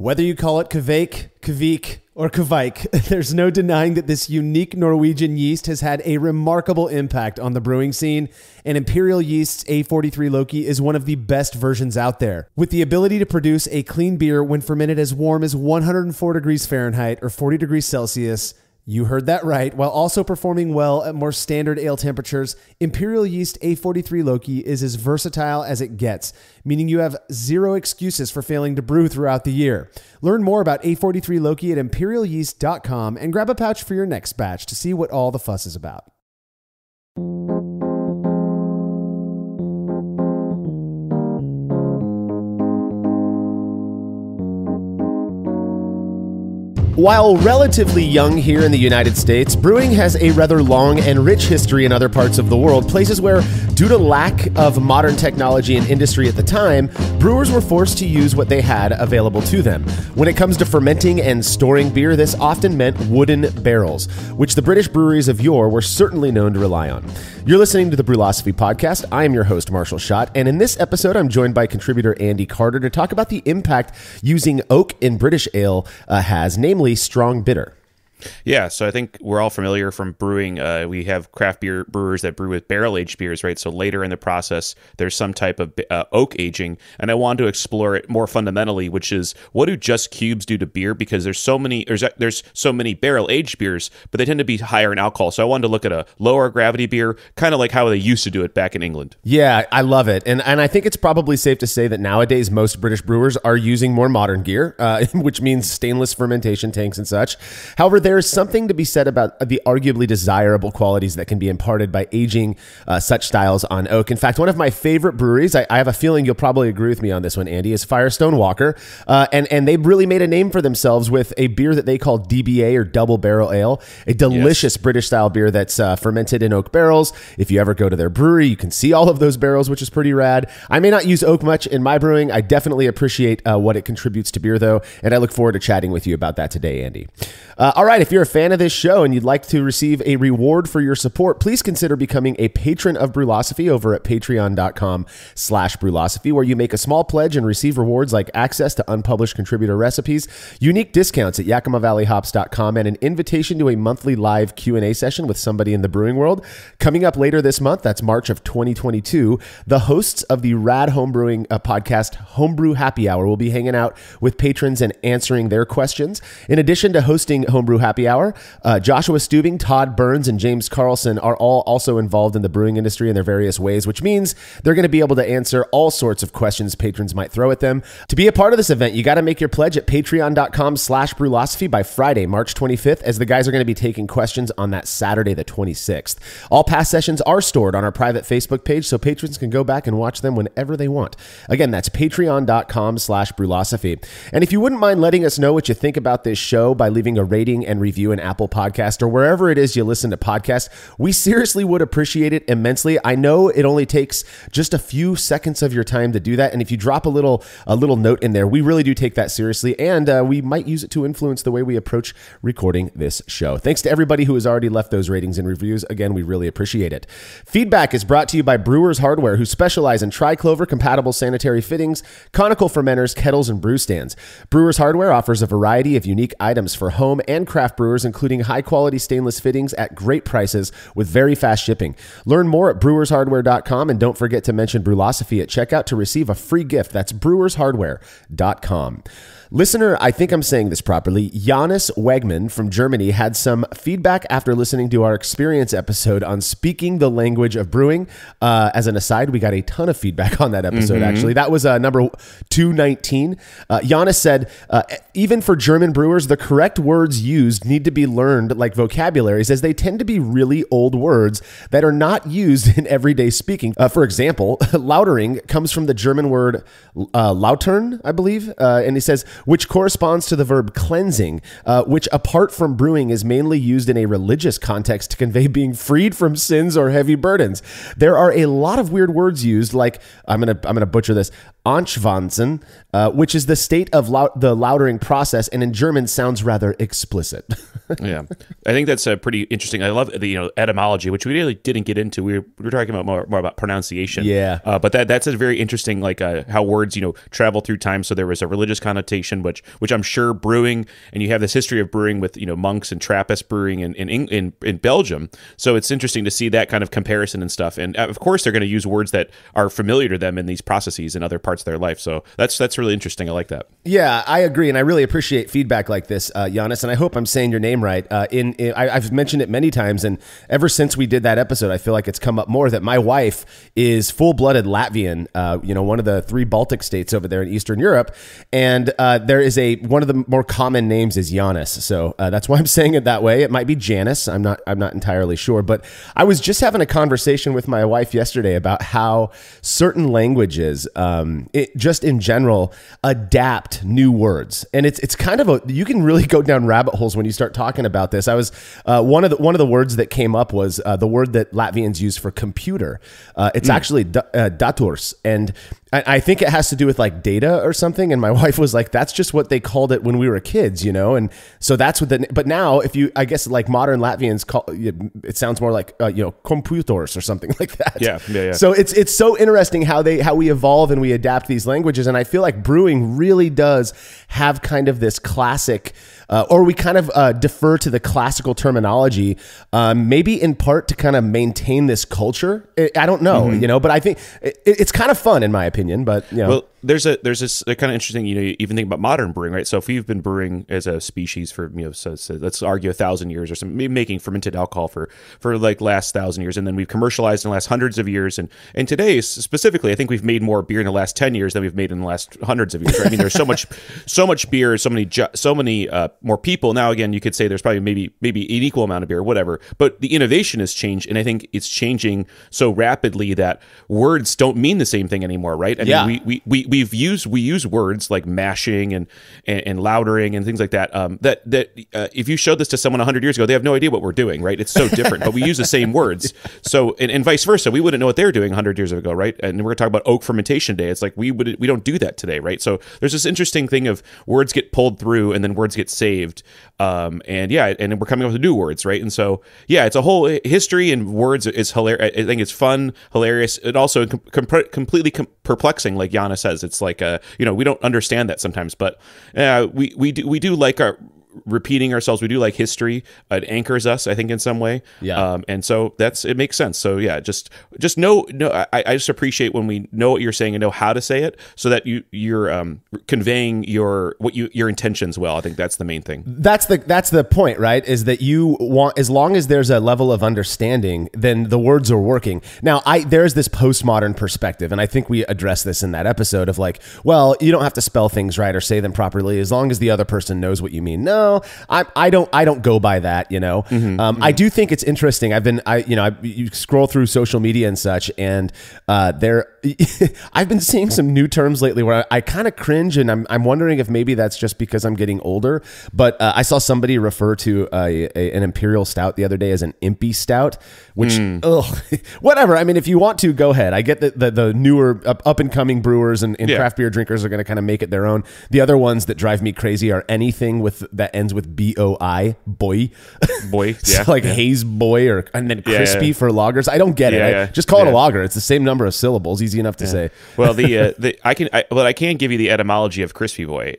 Whether you call it Kveik, Kvik, or Kvike, there's no denying that this unique Norwegian yeast has had a remarkable impact on the brewing scene, and Imperial Yeast's A43 Loki is one of the best versions out there. With the ability to produce a clean beer when fermented as warm as 104 degrees Fahrenheit or 40 degrees Celsius, you heard that right, while also performing well at more standard ale temperatures, Imperial Yeast A43 Loki is as versatile as it gets, meaning you have zero excuses for failing to brew throughout the year. Learn more about A43 Loki at imperialyeast.com and grab a pouch for your next batch to see what all the fuss is about. While relatively young here in the United States, brewing has a rather long and rich history in other parts of the world, places where, due to lack of modern technology and industry at the time, brewers were forced to use what they had available to them. When it comes to fermenting and storing beer, this often meant wooden barrels, which the British breweries of yore were certainly known to rely on. You're listening to the Brewlosophy Podcast. I am your host, Marshall Schott, and in this episode, I'm joined by contributor Andy Carter to talk about the impact using oak in British ale has, namely strong bitter. Yeah, so I think we're all familiar from brewing. We have craft beer brewers that brew with barrel-aged beers, right? So later in the process, there's some type of oak aging, and I wanted to explore it more fundamentally, which is what do just cubes do to beer? Because there's so many barrel-aged beers, but they tend to be higher in alcohol. So I wanted to look at a lower gravity beer, kind of like how they used to do it back in England. Yeah, I love it, and I think it's probably safe to say that nowadays most British brewers are using more modern gear, which means stainless fermentation tanks and such. However, there is something to be said about the arguably desirable qualities that can be imparted by aging such styles on oak. In fact, one of my favorite breweries, I have a feeling you'll probably agree with me on this one, Andy, is Firestone Walker. And they really made a name for themselves with a beer that they call DBA, or Double Barrel Ale, a delicious British-style beer that's fermented in oak barrels. If you ever go to their brewery, you can see all of those barrels, which is pretty rad. I may not use oak much in my brewing. I definitely appreciate what it contributes to beer, though, and I look forward to chatting with you about that today, Andy. All right, if you're a fan of this show and you'd like to receive a reward for your support, please consider becoming a patron of Brewlosophy over at patreon.com/Brewlosophy, where you make a small pledge and receive rewards like access to unpublished contributor recipes, unique discounts at YakimaValleyHops.com, and an invitation to a monthly live Q&A session with somebody in the brewing world. Coming up later this month, that's March of 2022, the hosts of the rad homebrewing podcast Homebrew Happy Hour will be hanging out with patrons and answering their questions. In addition to hosting Homebrew Happy Hour, Joshua Stubing, Todd Burns, and James Carlson are all also involved in the brewing industry in their various ways, which means they're going to be able to answer all sorts of questions patrons might throw at them. To be a part of this event, you got to make your pledge at patreon.com/Brewlosophy by Friday, March 25th, as the guys are going to be taking questions on that Saturday, the 26th. All past sessions are stored on our private Facebook page, so patrons can go back and watch them whenever they want. Again, that's patreon.com/Brewlosophy. And if you wouldn't mind letting us know what you think about this show by leaving a rating and review in Apple Podcast or wherever it is you listen to podcasts, we seriously would appreciate it immensely. I know it only takes just a few seconds of your time to do that, and if you drop a little note in there, we really do take that seriously, and we might use it to influence the way we approach recording this show. Thanks to everybody who has already left those ratings and reviews. Again, we really appreciate it. Feedback is brought to you by Brewers Hardware, who specialize in triclover compatible sanitary fittings, conical fermenters, kettles, and brew stands. Brewers Hardware offers a variety of unique items for home and craft brewers, including high-quality stainless fittings at great prices with very fast shipping. Learn more at brewershardware.com, and don't forget to mention Brewlosophy at checkout to receive a free gift. That's brewershardware.com. Listener, I think I'm saying this properly, Jonas Wegman from Germany had some feedback after listening to our experience episode on speaking the language of brewing. As an aside, we got a ton of feedback on that episode, actually. That was number 219. Jonas said, even for German brewers, the correct words used need to be learned like vocabularies, as they tend to be really old words that are not used in everyday speaking. For example, lautering comes from the German word lautern, I believe, and he says, which corresponds to the verb cleansing, which apart from brewing is mainly used in a religious context to convey being freed from sins or heavy burdens. There are a lot of weird words used, like, I'm gonna butcher this, Anschwanzen, which is the state of the lautering process, and in German sounds rather explicit. Yeah, I think that's pretty interesting. I love the etymology, which we really didn't get into. We were talking about more about pronunciation. Yeah, but that's a very interesting, like how words travel through time. So there was a religious connotation, which I'm sure brewing, and you have this history of brewing with monks and Trappist brewing in Belgium. So it's interesting to see that kind of comparison and stuff. And of course, they're going to use words that are familiar to them in these processes in other parts of their life. So that's really interesting. I like that. Yeah, I agree, and I really appreciate feedback like this, Giannis. And I hope I'm saying your name right. I've mentioned it many times, and ever since we did that episode, I feel like it's come up more that my wife is full-blooded Latvian. One of the 3 Baltic states over there in Eastern Europe, and there is one of the more common names is Giannis. So that's why I'm saying it that way. It might be Janice. I'm not entirely sure, but I was just having a conversation with my wife yesterday about how certain languages, just in general, adapt new words, and it's kind of you can really go down rabbit holes when you start talking about this. I was one of the words that came up was the word that Latvians use for computer. It's actually dators, and I think it has to do with like data or something. And my wife was like, "That's just what they called it when we were kids, And so that's what but now I guess like modern Latvians call it sounds more like computers or something like that. Yeah. So it's so interesting how we evolve and we adapt these languages, and I feel like brewing really does have kind of this classic. Or we kind of defer to the classical terminology, maybe in part to kind of maintain this culture. I don't know, but I think it's kind of fun in my opinion. But well, there's this kind of interesting. You even think about modern brewing, right? So if we've been brewing as a species for so let's argue 1,000 years or something, maybe making fermented alcohol for like last 1,000 years, and then we've commercialized in the last hundreds of years, and today specifically, I think we've made more beer in the last 10 years than we've made in the last hundreds of years. Right? I mean, there's so much beer, so many more people. Now, again, you could say there's probably maybe an equal amount of beer, whatever. But the innovation has changed, and I think it's changing so rapidly that words don't mean the same thing anymore, right? I mean, we use words like mashing and loudering and things like that. If you showed this to someone 100 years ago, they have no idea what we're doing, right? It's so different, but we use the same words. So and vice versa, we wouldn't know what they were doing 100 years ago, right? And we're talking about oak fermentation day. It's like we don't do that today, right? So there's this interesting thing of words get pulled through and then words get saved. And we're coming up with new words, right? And so, it's a whole history, and words is hilarious. I think it's fun, hilarious. It also completely perplexing, like Yana says. It's like, we don't understand that sometimes, but we do like our repeating ourselves. We do like history. It anchors us, I think, in some way. Yeah. And so it makes sense. So just know. I just appreciate when we know what you're saying and know how to say it, so that you're conveying your intentions well. I think that's the main thing. That's the point, right? Is that you want, as long as there's a level of understanding, then the words are working. Now, there's this postmodern perspective, and I think we addressed this in that episode of like, well, you don't have to spell things right or say them properly as long as the other person knows what you mean. No, I don't go by that, I do think it's interesting. You scroll through social media and such, and I've been seeing some new terms lately where I kind of cringe, and I'm wondering if maybe that's just because I'm getting older. But I saw somebody refer to an imperial stout the other day as an impy stout, which whatever. I mean, if you want to, go ahead. I get that the newer up and coming brewers and craft beer drinkers are going to kind of make it their own. The other ones that drive me crazy are anything that ends with BOI, boy, yeah, so like haze boy, and then crispy for lagers. I don't get it. Just call it a lager. It's the same number of syllables. Easy enough to say. Well, I can give you the etymology of crispy boy.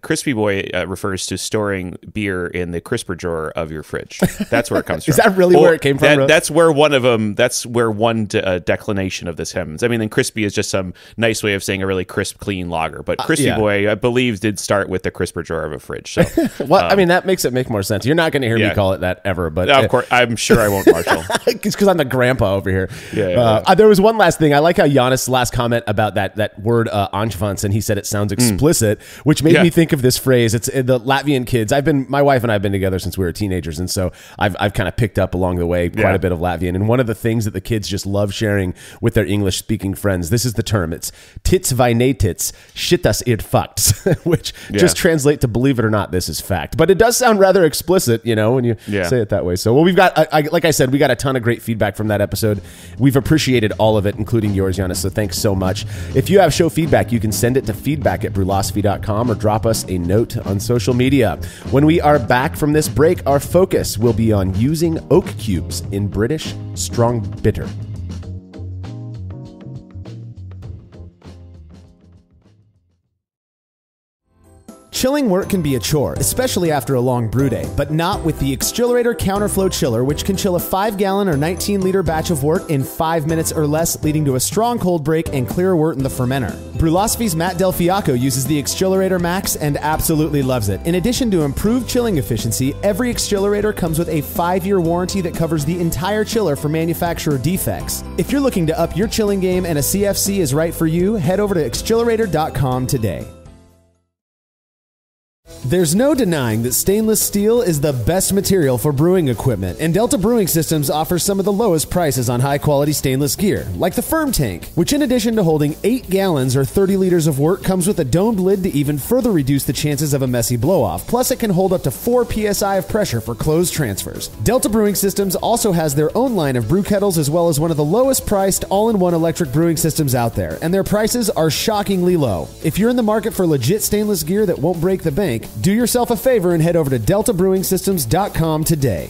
Crispy boy refers to storing beer in the crisper drawer of your fridge. That's where it comes from. Is that really where it came from? That's where one of them. That's where one declination of this happens. I mean, then crispy is just some nice way of saying a really crisp, clean lager. But crispy boy, I believe, did start with the crisper drawer of a fridge. So. Well, I mean, that makes it make more sense. You're not going to hear me call it that ever, but of course, I'm sure I won't, Marshall. It's because I'm the grandpa over here. There was one last thing. I like how Giannis' last comment about that word anšvans, and he said it sounds explicit, which made me think of this phrase. It's the Latvian kids. My wife and I have been together since we were teenagers, and so I've kind of picked up along the way quite a bit of Latvian. And one of the things that the kids just love sharing with their English-speaking friends, this is the term. It's tits vai ne tits, šitas ir fakts, which just translate to believe it or not, this is fact. But it does sound rather explicit, when you say it that way. We've got, like I said, we got a ton of great feedback from that episode. We've appreciated all of it, including yours, Giannis. us, so thanks so much. If you have show feedback, you can send it to feedback@brewlosophy.com or drop us a note on social media. When we are back from this break, our focus will be on using oak cubes in British strong bitter. Chilling work can be a chore, especially after a long brew day, but not with the Xchillerator Counterflow Chiller, which can chill a 5-gallon or 19-liter batch of wort in 5 minutes or less, leading to a strong cold break and clear wort in the fermenter. Brewlosophy's Matt Del Fiacco uses the Xchillerator Max and absolutely loves it. In addition to improved chilling efficiency, every Xchillerator comes with a 5-year warranty that covers the entire chiller for manufacturer defects. If you're looking to up your chilling game and a CFC is right for you, head over to xchillerator.com today. There's no denying that stainless steel is the best material for brewing equipment, and Delta Brewing Systems offers some of the lowest prices on high-quality stainless gear, like the Firm Tank, which in addition to holding 8 gallons or 30 liters of wort, comes with a domed lid to even further reduce the chances of a messy blow-off. Plus, it can hold up to 4 psi of pressure for closed transfers. Delta Brewing Systems also has their own line of brew kettles, as well as one of the lowest-priced all-in-one electric brewing systems out there, and their prices are shockingly low. If you're in the market for legit stainless gear that won't break the bank, do yourself a favor and head over to deltabrewingsystems.com today.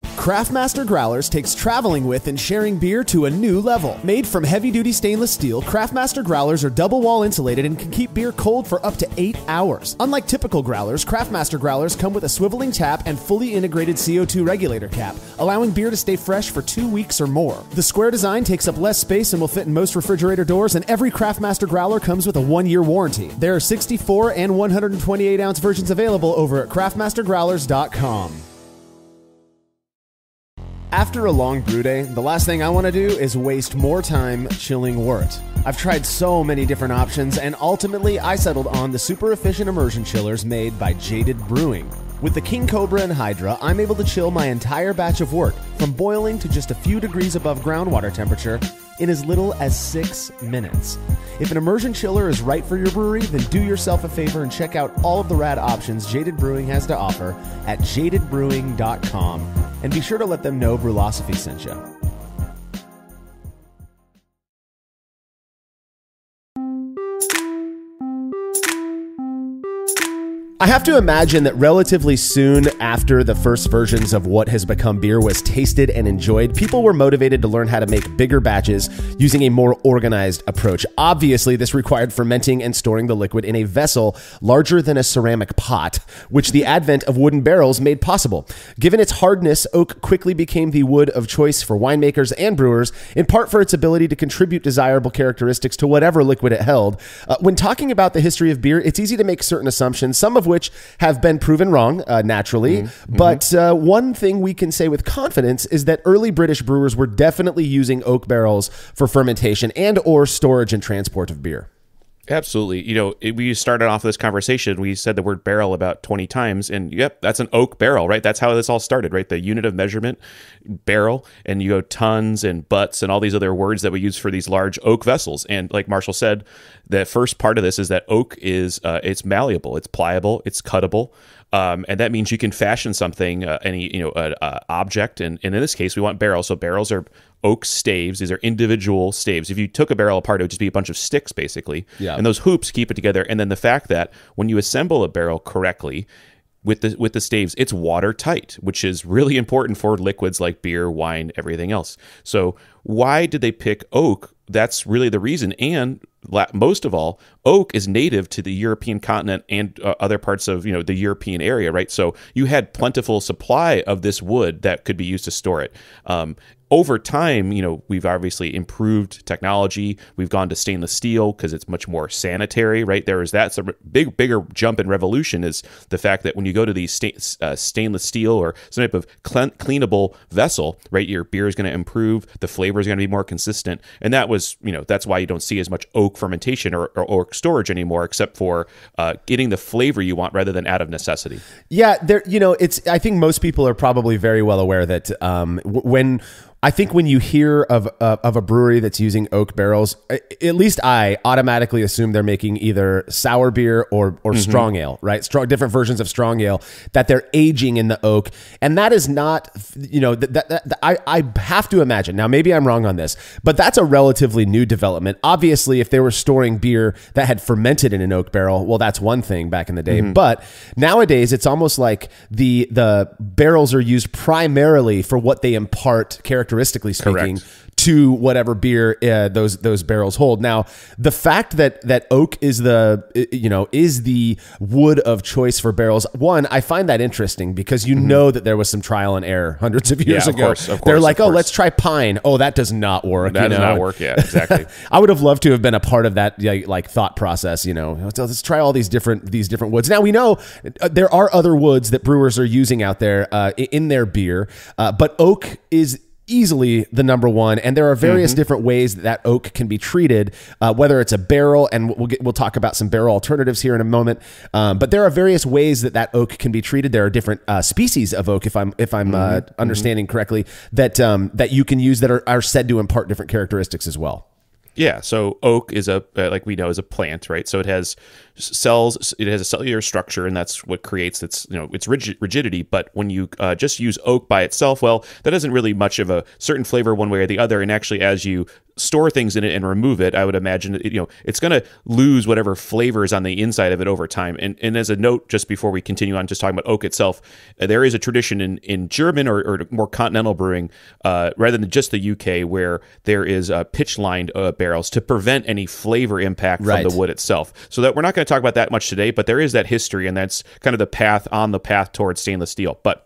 Craftmaster Growlers takes traveling with and sharing beer to a new level. Made from heavy-duty stainless steel, Craftmaster Growlers are double-wall insulated and can keep beer cold for up to 8 hours. Unlike typical growlers, Craftmaster Growlers come with a swiveling tap and fully integrated CO2 regulator cap, allowing beer to stay fresh for 2 weeks or more. The square design takes up less space and will fit in most refrigerator doors, and every Craftmaster Growler comes with a 1-year warranty. There are 64 and 128-ounce versions available over at craftmastergrowlers.com. After a long brew day, the last thing I want to do is waste more time chilling wort. I've tried so many different options, and ultimately I settled on the super efficient immersion chillers made by Jaded Brewing. With the King Cobra and Hydra, I'm able to chill my entire batch of wort from boiling to just a few degrees above groundwater temperature in as little as 6 minutes. If an immersion chiller is right for your brewery, then do yourself a favor and check out all of the rad options Jaded Brewing has to offer at jadedbrewing.com. And be sure to let them know Brewlosophy sent you. I have to imagine that relatively soon after the first versions of what has become beer was tasted and enjoyed, people were motivated to learn how to make bigger batches using a more organized approach. Obviously, this required fermenting and storing the liquid in a vessel larger than a ceramic pot, which the advent of wooden barrels made possible. Given its hardness, oak quickly became the wood of choice for winemakers and brewers, in part for its ability to contribute desirable characteristics to whatever liquid it held. When talking about the history of beer, it's easy to make certain assumptions, some of which have been proven wrong, naturally. But one thing we can say with confidence is that early British brewers were definitely using oak barrels for fermentation and or storage and transport of beer. Absolutely. You know, we started off this conversation, we said the word barrel about 20 times, and yep, that's an oak barrel, right? That's how this all started, right? The unit of measurement, barrel, and you go tons and butts and all these other words that we use for these large oak vessels. And like Marshall said, the first part of this is that oak is, it's malleable, it's pliable, it's cuttable. And that means you can fashion something, any object, and in this case, we want barrels. So barrels are oak staves. These are individual staves. If you took a barrel apart, it would just be a bunch of sticks, basically. Yeah. And those hoops keep it together. And then the fact that when you assemble a barrel correctly, with the staves, it's watertight, which is really important for liquids like beer, wine, everything else. So why did they pick oak? That's really the reason. And most of all, oak is native to the European continent and other parts of the European area, right? So you had plentiful supply of this wood that could be used to store it. Over time, we've obviously improved technology. We've gone to stainless steel because it's much more sanitary, right? That's a bigger jump in revolution is the fact that when you go to these stainless steel or some type of cleanable vessel, right, your beer is going to improve. The flavor is going to be more consistent. And that was, that's why you don't see as much oak fermentation or oak storage anymore, except for getting the flavor you want rather than out of necessity. Yeah, I think most people are probably very well aware that I think when you hear of a brewery that's using oak barrels, at least I automatically assume they're making either sour beer or strong ale, right? Different versions of strong ale that they're aging in the oak, and that is not, I have to imagine. Now, maybe I'm wrong on this, but that's a relatively new development. Obviously, if they were storing beer that had fermented in an oak barrel, well, that's one thing back in the day. But nowadays, it's almost like the barrels are used primarily for what they impart, characteristically speaking, to whatever beer those barrels hold. Now, the fact that oak is the wood of choice for barrels, one, I find that interesting because you know that there was some trial and error hundreds of years ago. Of course, they're like, let's try pine. Oh, that does not work. That does not work. Yeah, exactly. I would have loved to have been a part of that like thought process. Let's try all these different woods. Now we know there are other woods that brewers are using out there in their beer, but oak is easily the number one, and there are various different ways that oak can be treated, whether it's a barrel, and we'll talk about some barrel alternatives here in a moment. But there are various ways that oak can be treated. There are different species of oak, if I'm understanding correctly, that you can use that are said to impart different characteristics as well. Yeah, so oak is like we know, is a plant, right? So it has cells, it has a cellular structure, and that's what creates its rigidity. But when you just use oak by itself, well, that isn't really much of a certain flavor one way or the other. And actually, as you store things in it and remove it, I would imagine it's going to lose whatever flavor is on the inside of it over time. And as a note, just before we continue on, just talking about oak itself, there is a tradition in German or more continental brewing, rather than just the UK, where there is pitch-lined barrels to prevent any flavor impact from the wood itself. So that we're not going to talk about that much today, but there is that history, and that's kind of the path towards stainless steel. But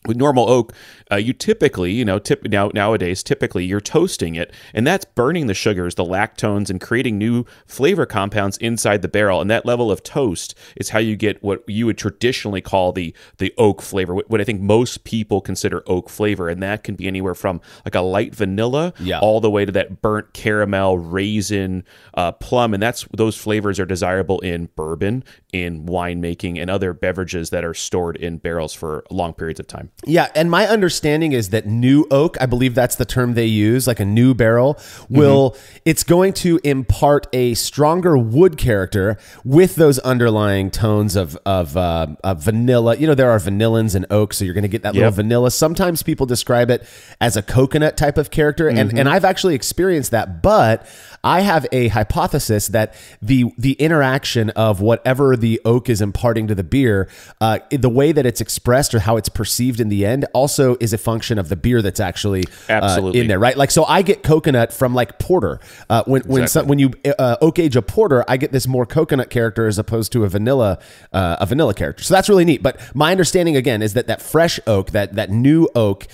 with normal oak, you typically, nowadays, typically you're toasting it, and that's burning the sugars, the lactones, and creating new flavor compounds inside the barrel. And that level of toast is how you get what you would traditionally call the oak flavor, what I think most people consider oak flavor. And that can be anywhere from like a light vanilla all the way to that burnt caramel, raisin, plum. And those flavors are desirable in bourbon, in winemaking, and other beverages that are stored in barrels for long periods of time. Yeah, and my understanding is that new oak, I believe that's the term they use, like a new barrel, it's going to impart a stronger wood character with those underlying tones of vanilla. There are vanillins in oak, so you're going to get that little vanilla. Sometimes people describe it as a coconut type of character, and I've actually experienced that, but I have a hypothesis that the interaction of whatever the oak is imparting to the beer, the way that it's expressed or how it's perceived in the end, also is a function of the beer that's actually in there, right? Like, so I get coconut from like porter. When you oak age a porter, I get this more coconut character as opposed to a vanilla character. So that's really neat. But my understanding again is that fresh oak, that new oak,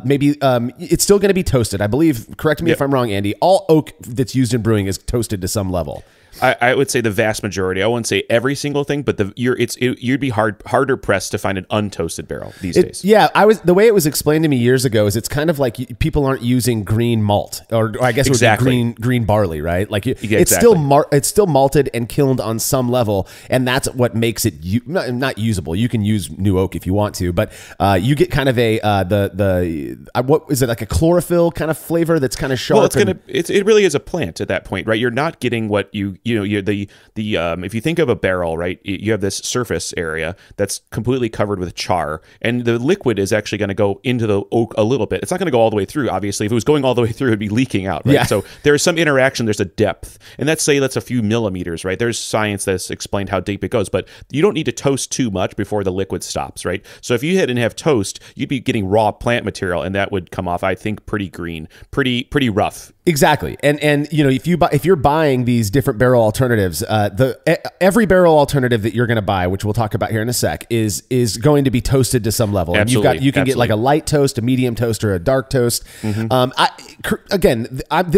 maybe it's still going to be toasted. I believe. Correct me if I'm wrong, Andy. All oak that's used in brewing is toasted to some level. I would say the vast majority. I wouldn't say every single thing, but you'd be harder pressed to find an untoasted barrel these days. Yeah, the way it was explained to me years ago is it's kind of like people aren't using green malt, or I guess it would be green barley, right? Like it's still malted and kilned on some level, and that's what makes it not usable. You can use new oak if you want to, but you get kind of what is it, like a chlorophyll kind of flavor that's kind of sharp. Well, it really is a plant at that point, right? You're not getting what if you think of a barrel, right, you have this surface area that's completely covered with char, and the liquid is actually going to go into the oak a little bit. It's not going to go all the way through. Obviously, if it was going all the way through, it'd be leaking out, right? Yeah. So there's some interaction, there's a depth, and that's a few millimeters, right? There's science that's explained how deep it goes, but you don't need to toast too much before the liquid stops, right? So if you didn't have toast, you'd be getting raw plant material, and that would come off, I think, pretty green, pretty rough. Exactly. And if you're buying these different barrel alternatives, every barrel alternative that you're going to buy, which we'll talk about here in a sec, is going to be toasted to some level. And you can get like a light toast, a medium toast, or a dark toast. I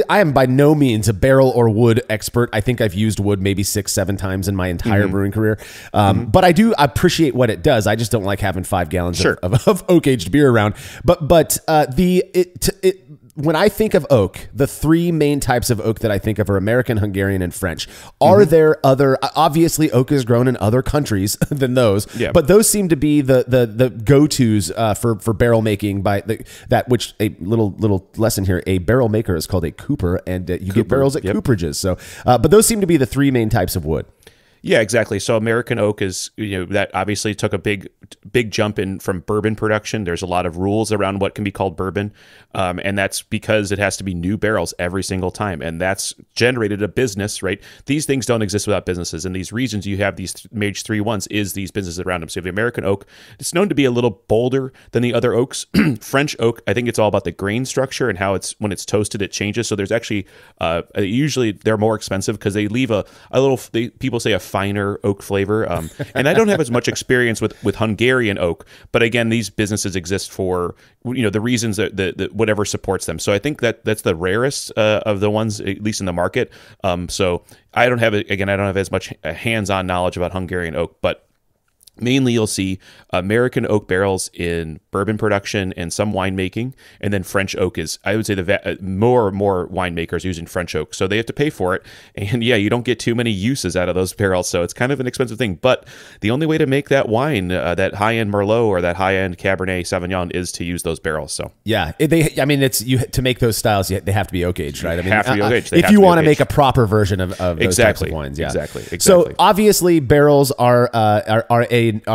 am by no means a barrel or wood expert. I think I've used wood maybe 6-7 times in my entire brewing career. But I do appreciate what it does. I just don't like having 5 gallons of oak aged beer around. But when I think of oak, the three main types of oak that I think of are American, Hungarian, and French. Are there other? Obviously, oak is grown in other countries than those, but those seem to be the go-tos for barrel making. Which a little lesson here: a barrel maker is called a cooper, and you get barrels at cooperages. So, but those seem to be the three main types of wood. Yeah, exactly. So American oak is, that obviously took a big jump in from bourbon production. There's a lot of rules around what can be called bourbon. And that's because it has to be new barrels every single time. And that's generated a business, right? These things don't exist without businesses. And these regions you have these major three ones is these businesses around them. So the American oak, it's known to be a little bolder than the other oaks. French oak, I think it's all about the grain structure and how when it's toasted, it changes. So there's actually, usually they're more expensive because they leave a little, people say a finer oak flavor. And I don't have as much experience with Hungarian oak, but again, these businesses exist for, the reasons that whatever supports them. So I think that's the rarest of the ones, at least in the market. So I don't have as much hands-on knowledge about Hungarian oak, but mainly you'll see American oak barrels in bourbon production and some winemaking, and then French oak is, I would say, more winemakers using French oak, so they have to pay for it. And yeah, you don't get too many uses out of those barrels, so it's kind of an expensive thing. But the only way to make that wine, that high-end Merlot or that high-end Cabernet Sauvignon, is to use those barrels. So yeah, to make those styles, they have to be oak aged, right? I mean, have to be oak aged if you want to make a proper version of those types of wines. Yeah, exactly. So obviously, barrels are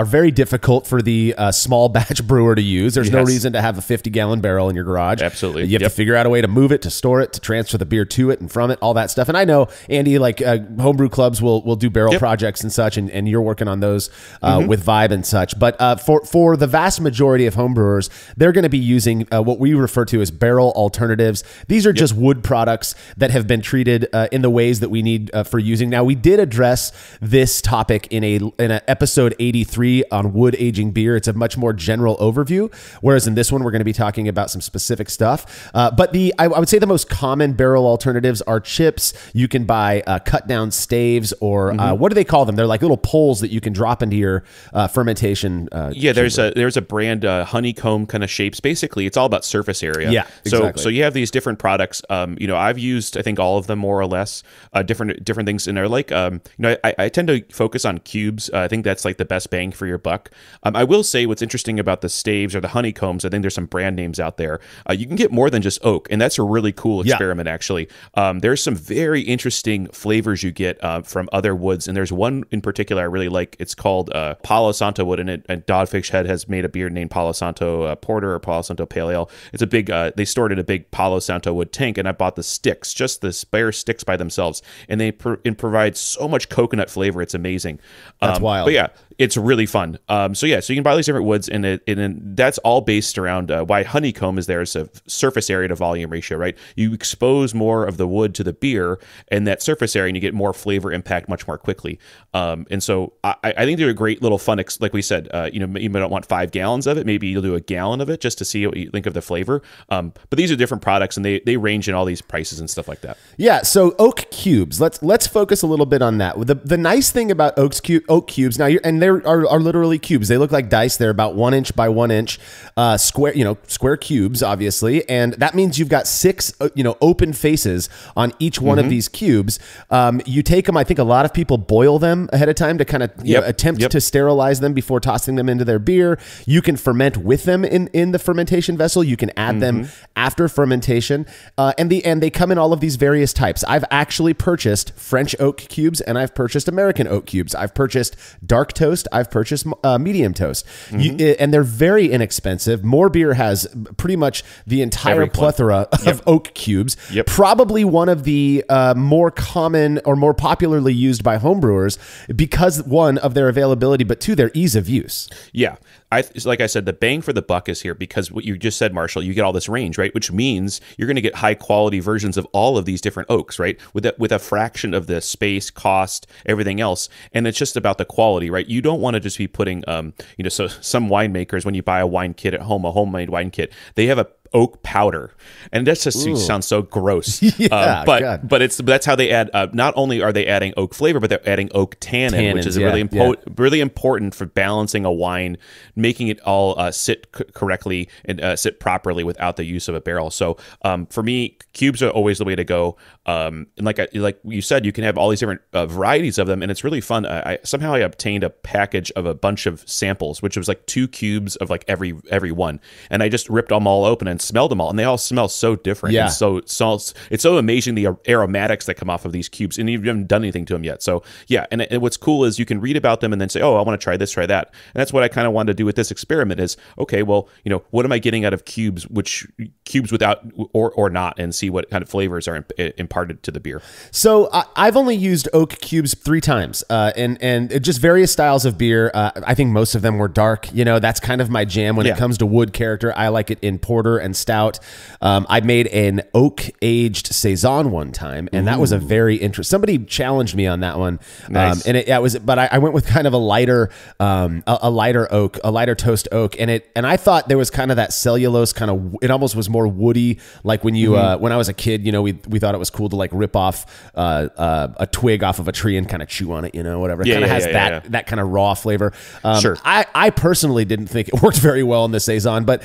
very difficult for the small batch brewer to use. There's no reason to have a 50-gallon barrel in your garage. Absolutely. You have to figure out a way to move it, to store it, to transfer the beer to it and from it, all that stuff. And I know, Andy, like homebrew clubs will do barrel projects and such, and you're working on those with Vibe and such. But for the vast majority of homebrewers, they're going to be using what we refer to as barrel alternatives. These are just wood products that have been treated in the ways that we need for using. Now, we did address this topic in a episode 83 on wood aging beer. It's a much more general overview, whereas in this one we're going to be talking about some specific stuff. But I would say the most common barrel alternatives are chips. You can buy cut down staves, or what do they call them? They're like little poles that you can drop into your fermentation. There's a brand, honeycomb kind of shapes. Basically, it's all about surface area. Yeah, exactly. So you have these different products. I've used, I think, all of them more or less. Different things, and they're like, I tend to focus on cubes. I think that's like the best bang for your buck. I will say what's interesting about the staves or the honeycombs, I think there's some brand names out there. You can get more than just oak, and that's a really cool experiment, actually. There's some very interesting flavors you get from other woods, and there's one in particular I really like. It's called Palo Santo wood, and Dogfish Head has made a beer named Palo Santo Porter or Palo Santo Pale Ale. It's a big, they stored in a big Palo Santo wood tank, and I bought the sticks, just the spare sticks by themselves, and they provide so much coconut flavor. It's amazing. That's wild. But yeah, it's really fun. So you can buy these different woods, and that's all based around why honeycomb is there as a surface area to volume ratio, right? You expose more of the wood to the beer and that surface area, and you get more flavor impact much more quickly. And so I think they're a great little fun, like we said, you don't want 5 gallons of it. Maybe you'll do a gallon of it just to see what you think of the flavor. But these are different products, and they range in all these prices and stuff like that. Yeah. So oak cubes. Let's focus a little bit on that. The nice thing about oak cubes now, they are literally cubes. They look like dice. They're about 1 inch by 1 inch square cubes, obviously, and that means you've got 6 open faces on each one of these cubes. You take them. I think a lot of people boil them ahead of time to kind of attempt to sterilize them before tossing them into their beer. You can ferment with them in the fermentation vessel. You can add them after fermentation, and they come in all of these various types. I've actually purchased French oak cubes, and I've purchased American oak cubes. I've purchased dark toast. I've purchased medium toast, and they're very inexpensive. More Beer has pretty much the entire plethora of oak cubes. Probably one of the more common or more popularly used by homebrewers because, one, of their availability, but two, their ease of use. Yeah. Like I said, the bang for the buck is here because what you just said, Marshall, you get all this range, right? Which means you're going to get high quality versions of all of these different oaks, right? With a fraction of the space, cost, everything else. And it's just about the quality, right? You don't want to just be putting, so some winemakers, when you buy a wine kit at home, a homemade wine kit, they have oak powder, and that just sounds so gross. Yeah, but that's how they add. Not only are they adding oak flavor, but they're adding oak tannin, which is really important for balancing a wine, making it all sit correctly and sit properly without the use of a barrel. So for me, cubes are always the way to go. And like you said, you can have all these different varieties of them, and it's really fun. I somehow obtained a package of a bunch of samples, which was like 2 cubes of like every one, and I just ripped them all open and smelled them all, and they all smell so different. Yeah. And so it's so amazing the aromatics that come off of these cubes, and you haven't done anything to them yet. So yeah, and what's cool is you can read about them and then say, oh, I want to try this, try that, and that's what I kind of wanted to do with this experiment. Is okay, well, what am I getting out of cubes, which cubes without or not, and see what kind of flavors are imparted to the beer. So I've only used oak cubes 3 times, and just various styles of beer. I think most of them were dark. That's kind of my jam when it comes to wood character. I like it in porter and stout. I made an oak aged saison one time, and that was a very interesting. Somebody challenged me on that one, nice. And it was. But I went with kind of a lighter oak, a lighter toast oak, and I thought there was kind of that cellulose kind of. It almost was more woody, like when you when I was a kid. We thought it was cool to like rip off a twig off of a tree and kind of chew on it. Whatever. It kind of has that kind of raw flavor. Sure. I personally didn't think it worked very well in the saison, but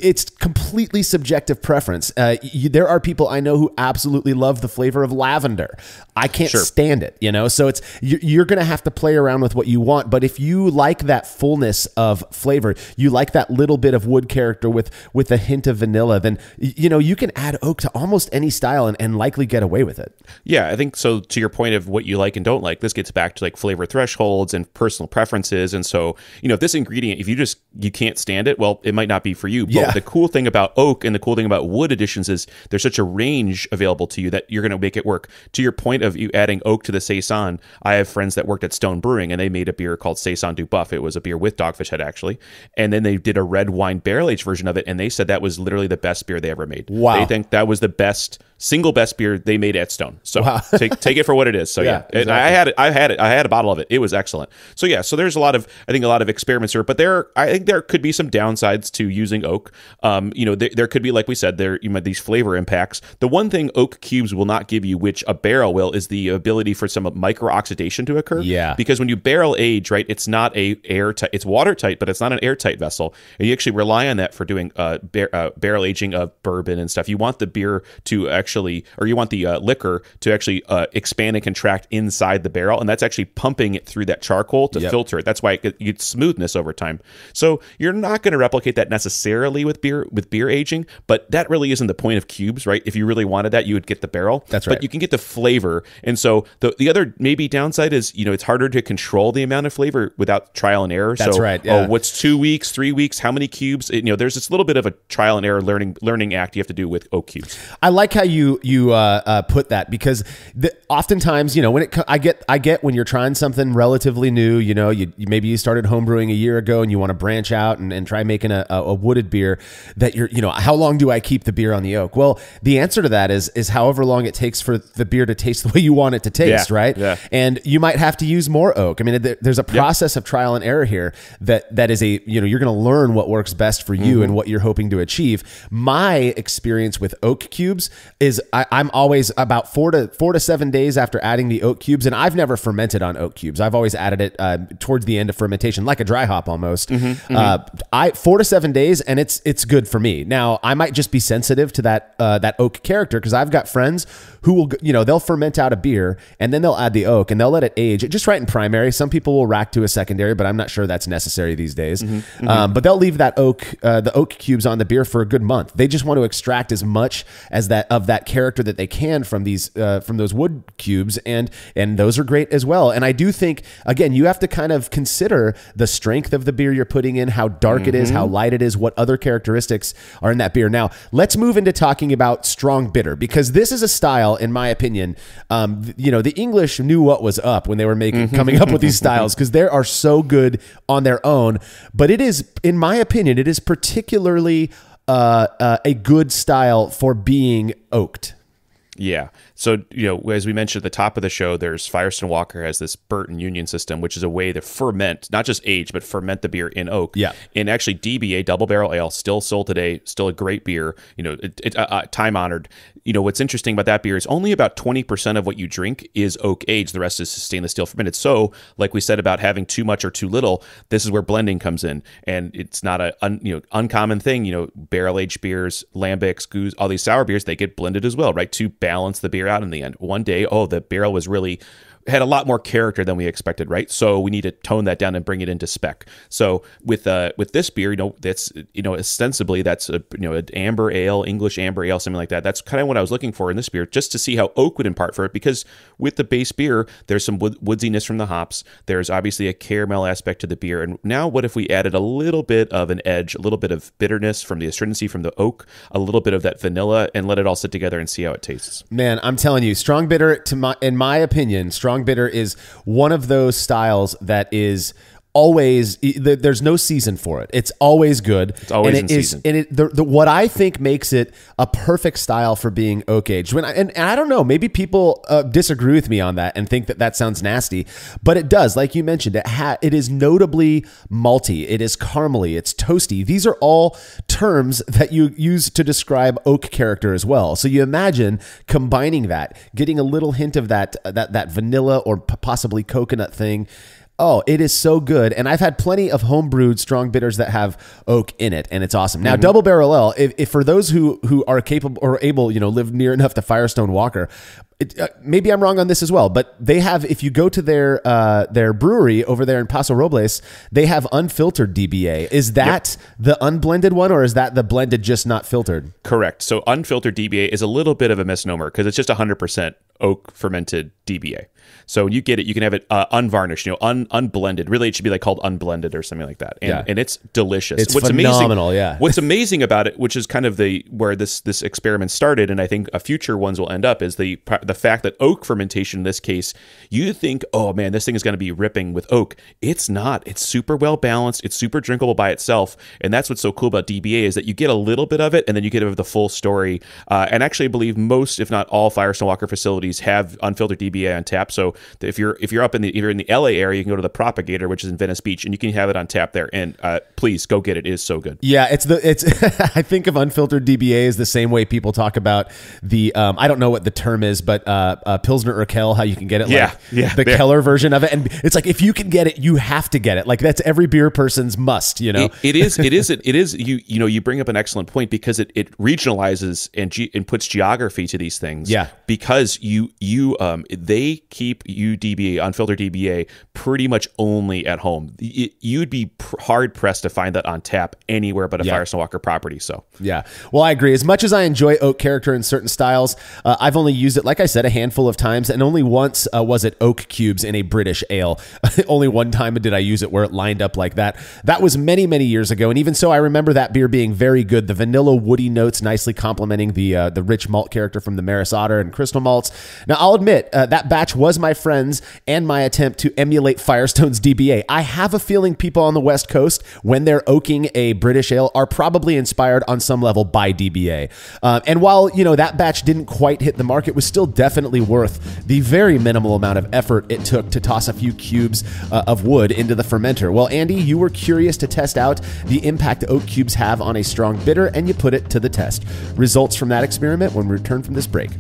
it's completely subjective preference. There are people I know who absolutely love the flavor of lavender. I can't stand it, So you're going to have to play around with what you want. But if you like that fullness of flavor, you like that little bit of wood character with a hint of vanilla, then you can add oak to almost any style and likely get away with it. Yeah, I think so. To your point of what you like and don't like, this gets back to like flavor thresholds and personal preferences. And so, if this ingredient, if you can't stand it, well, it might not be for you. But the cool thing about oak and the cool thing about wood additions is there's such a range available to you that you're going to make it work. To your point of you adding oak to the saison, I have friends that worked at Stone Brewing, and they made a beer called Saison du Buff. It was a beer with Dogfish Head, actually. And then they did a red wine barrel aged version of it, and they said that was literally the best beer they ever made. Wow. They think that was the single best beer they made at Stone. So take it for what it is. So yeah, exactly. And I had a bottle of it. It was excellent. So yeah, so there's a lot of experiments here, but I think there could be some downsides to using oak. There could be, like we said, these flavor impacts. The one thing oak cubes will not give you, which a barrel will, is the ability for some micro oxidation to occur. Yeah. Because when you barrel age, right, it's not it's watertight, but it's not an airtight vessel, and you actually rely on that for doing barrel aging of bourbon and stuff. You want the beer to you want the liquor to actually expand and contract inside the barrel, and that's actually pumping it through that charcoal to filter it. That's why it gets smoothness over time. So you're not going to replicate that necessarily with beer aging, but that really isn't the point of cubes, right? If you really wanted that, you would get the barrel. That's right. But you can get the flavor, and so the other maybe downside is it's harder to control the amount of flavor without trial and error. That's right. Yeah. What's 2 weeks, 3 weeks? How many cubes? There's this little bit of a trial and error learning act you have to do with oak cubes. I like how you put that, because oftentimes when I get when you're trying something relatively new, maybe you started homebrewing a year ago and you want to branch out and try making a wooded beer, that how long do I keep the beer on the oak? Well, the answer to that is however long it takes for the beer to taste the way you want it to taste, right? Yeah. And you might have to use more oak. I mean, there's a process of trial and error here that is you're going to learn what works best for you and what you're hoping to achieve. My experience with oak cubes is I'm always about 4 to 7 days after adding the oak cubes, and I've never fermented on oak cubes. I've always added it towards the end of fermentation, like a dry hop almost. 4 to 7 days, and it's good for me. Now, I might just be sensitive to that oak character, because I've got friends who will, they'll ferment out a beer and then they'll add the oak and they'll let it age just right in primary. Some people will rack to a secondary, but I'm not sure that's necessary these days. But they'll leave the oak cubes on the beer for a good month. They just want to extract as much as that character that they can from those wood cubes, and those are great as well. And I do think, again, you have to kind of consider the strength of the beer you're putting in, how dark it is, how light it is, what other characteristics are in that beer. Now, let's move into talking about strong bitter, because this is a style, in my opinion, the English knew what was up when they were coming up with these styles, because they are so good on their own. But it is, in my opinion, it is particularly a good style for being oaked. Yeah. So, as we mentioned at the top of the show, there's Firestone Walker has this Burton Union system, which is a way to ferment, not just age, but ferment the beer in oak. Yeah. And actually, DBA, Double Barrel Ale, still sold today, still a great beer, time honored. What's interesting about that beer is only about 20% of what you drink is oak aged. The rest is stainless steel fermented. So, like we said about having too much or too little, this is where blending comes in. And it's not a uncommon thing. Barrel aged beers, lambics, goose, all these sour beers, they get blended as well, right? To balance the beer out in the end. One day, the barrel was really had a lot more character than we expected, right? So we need to tone that down and bring it into spec. So with this beer, that's ostensibly that's an amber ale, English amber ale, something like that. That's kind of what I was looking for in this beer, just to see how oak would impart for it. Because with the base beer, there's some woodsiness from the hops. There's obviously a caramel aspect to the beer. And now, what if we added a little bit of an edge, a little bit of bitterness from the astringency from the oak, a little bit of that vanilla, and let it all sit together and see how it tastes? Man, I'm telling you, strong bitter, in my opinion, strong bitter is one of those styles that is always, there's no season for it. It's always good. It's always in season. And what I think makes it a perfect style for being oak aged. And I don't know, maybe people disagree with me on that and think that sounds nasty, but it does. Like you mentioned, it is notably malty. It is caramely. It's toasty. These are all terms that you use to describe oak character as well. So you imagine combining that, getting a little hint of that vanilla or possibly coconut thing. Oh, it is so good. And I've had plenty of homebrewed strong bitters that have oak in it, and it's awesome. Now, Double Barrel Ale, if for those who are capable or able, live near enough to Firestone Walker, maybe I'm wrong on this as well, but they have, if you go to their brewery over there in Paso Robles, they have unfiltered DBA. Is that the unblended one, or is that the blended just not filtered? Correct. So unfiltered DBA is a little bit of a misnomer because it's just 100% oak fermented DBA. So you get it. You can have it unvarnished, unblended. Really, it should be called unblended or something like that. And it's delicious. It's phenomenal. Amazing, what's amazing about it, which is kind of where this experiment started, and I think future ones will end up, is the fact that oak fermentation in this case, you think, oh man, this thing is going to be ripping with oak. It's not. It's super well balanced. It's super drinkable by itself, and that's what's so cool about DBA is that you get a little bit of it, and then you get the full story. And actually, I believe most, if not all, Firestone Walker facilities have unfiltered DBA on tap. So if you're up in the LA area, you can go to the Propagator, which is in Venice Beach, and you can have it on tap there. And please go get it. It is so good. Yeah, it's I think of unfiltered DBA as the same way people talk about the I don't know what the term is, but Pilsner Urquell, how you can get it, the Keller version of it, and it's like if you can get it, you have to get it. Like that's every beer person's must. It is. You bring up an excellent point because it regionalizes and puts geography to these things. Yeah, because they keep DBA, unfiltered DBA, pretty much only at home. You'd be hard pressed to find that on tap anywhere but a Firestone Walker property. So yeah, well, I agree. As much as I enjoy oak character in certain styles, I've only used it, like I said, a handful of times, and only once was it oak cubes in a British ale. Only one time did I use it where it lined up like that. That was many, many years ago, and even so, I remember that beer being very good. The vanilla woody notes nicely complementing the rich malt character from the Maris Otter and Crystal malts. Now, I'll admit that batch was my friend's and my attempt to emulate Firestone's DBA. I have a feeling people on the West Coast, when they're oaking a British ale, are probably inspired on some level by DBA. And while that batch didn't quite hit the mark, it was still definitely worth the very minimal amount of effort it took to toss a few cubes of wood into the fermenter. Well, Andy, you were curious to test out the impact oak cubes have on a strong bitter, and you put it to the test. Results from that experiment when we return from this break.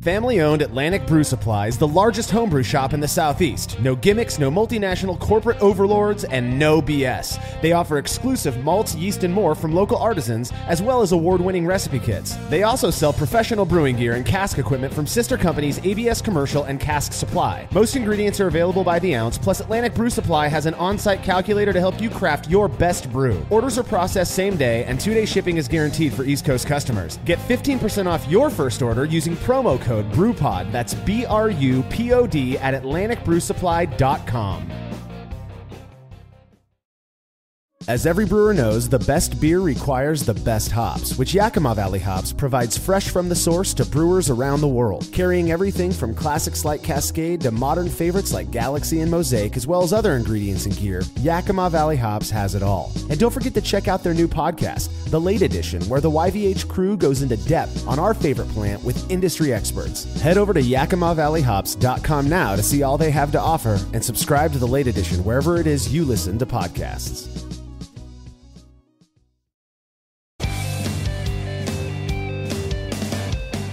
Family-owned Atlantic Brew Supply is the largest homebrew shop in the Southeast. No gimmicks, no multinational corporate overlords, and no BS. They offer exclusive malts, yeast, and more from local artisans, as well as award-winning recipe kits. They also sell professional brewing gear and cask equipment from sister companies ABS Commercial and Cask Supply. Most ingredients are available by the ounce, plus Atlantic Brew Supply has an on-site calculator to help you craft your best brew. Orders are processed same day, and 2-day shipping is guaranteed for East Coast customers. Get 15% off your first order using promo code BREWPOD. That's BRUPOD at AtlanticBrewSupply.com. As every brewer knows, the best beer requires the best hops, which Yakima Valley Hops provides fresh from the source to brewers around the world, carrying everything from classics like Cascade to modern favorites like Galaxy and Mosaic, as well as other ingredients and gear. Yakima Valley Hops has it all. And don't forget to check out their new podcast, The Late Edition, where the YVH crew goes into depth on our favorite plant with industry experts. Head over to YakimaValleyHops.com now to see all they have to offer and subscribe to The Late Edition wherever it is you listen to podcasts.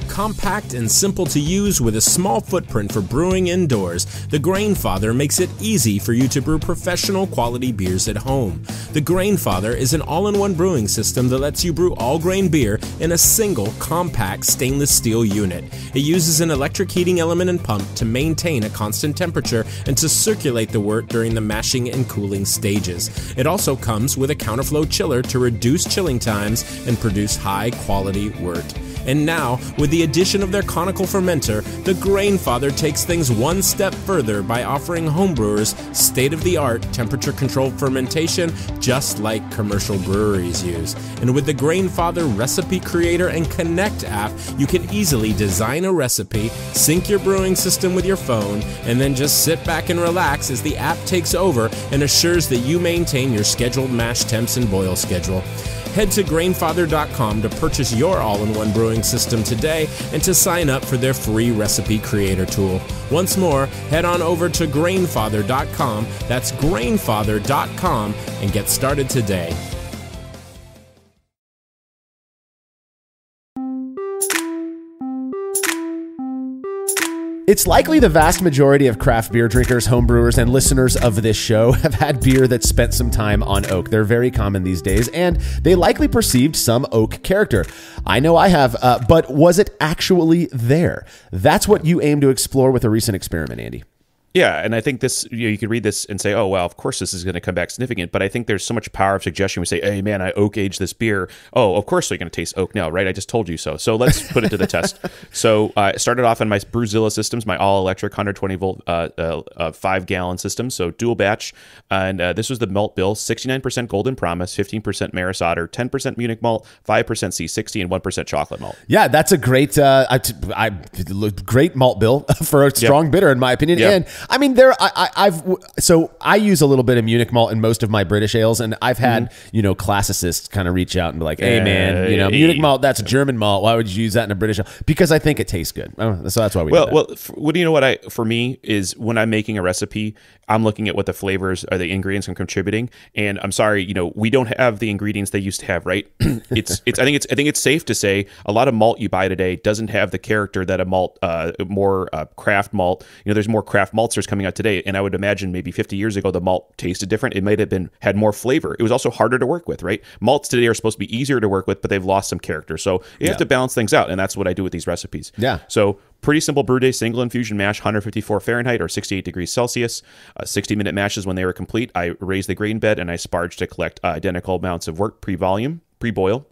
Compact and simple to use with a small footprint for brewing indoors, the Grainfather makes it easy for you to brew professional quality beers at home. The Grainfather is an all-in-one brewing system that lets you brew all-grain beer in a single, compact stainless steel unit. It uses an electric heating element and pump to maintain a constant temperature and to circulate the wort during the mashing and cooling stages. It also comes with a counterflow chiller to reduce chilling times and produce high-quality wort. And now, with the addition of their conical fermenter, the Grainfather takes things one step further by offering homebrewers state-of-the-art temperature-controlled fermentation just like commercial breweries use. And with the Grainfather Recipe Creator and Connect app, you can easily design a recipe, sync your brewing system with your phone, and then just sit back and relax as the app takes over and assures that you maintain your scheduled mash temps and boil schedule. Head to Grainfather.com to purchase your all-in-one brewing system today and to sign up for their free recipe creator tool. Once more, head on over to Grainfather.com, that's Grainfather.com, and get started today. It's likely the vast majority of craft beer drinkers, homebrewers, and listeners of this show have had beer that spent some time on oak. They're very common these days, and they likely perceived some oak character. I know I have, but was it actually there? That's what you aim to explore with a recent experiment, Andy. Yeah, and I think this, you could read this and say, oh, well, of course this is going to come back significant, but I think there's so much power of suggestion. We say, hey, man, I oak aged this beer. Oh, of course you're going to taste oak now, right? I just told you so. So let's put it to the test. So I started off on my Brewzilla systems, my all-electric 120-volt 5-gallon system, so dual batch, and this was the malt bill, 69% Golden Promise, 15% Maris Otter, 10% Munich malt, 5% C60, and 1% chocolate malt. Yeah, that's a great great malt bill for a strong bitter, in my opinion. Yep. And I mean, I use a little bit of Munich malt in most of my British ales, and I've had, classicists kind of reach out and be like, hey, man, Munich malt, that's a German malt. Why would you use that in a British ale? Because I think it tastes good. So that's why we do that. Well, what do you know what for me is when I'm making a recipe, I'm looking at what the flavors or the ingredients I'm contributing. And I'm sorry, we don't have the ingredients they used to have, right? I think it's safe to say a lot of malt you buy today doesn't have the character that a malt, more craft malt, there's more craft maltsters coming out today. And I would imagine maybe 50 years ago, the malt tasted different. It might have had more flavor. It was also harder to work with, right? Malts today are supposed to be easier to work with, but they've lost some character. So you have to balance things out. And that's what I do with these recipes. Yeah. So pretty simple brew day, single infusion mash, 154 Fahrenheit or 68 degrees Celsius. 60-minute mashes when they were complete. I raised the grain bed and I sparged to collect identical amounts of wort pre-boil.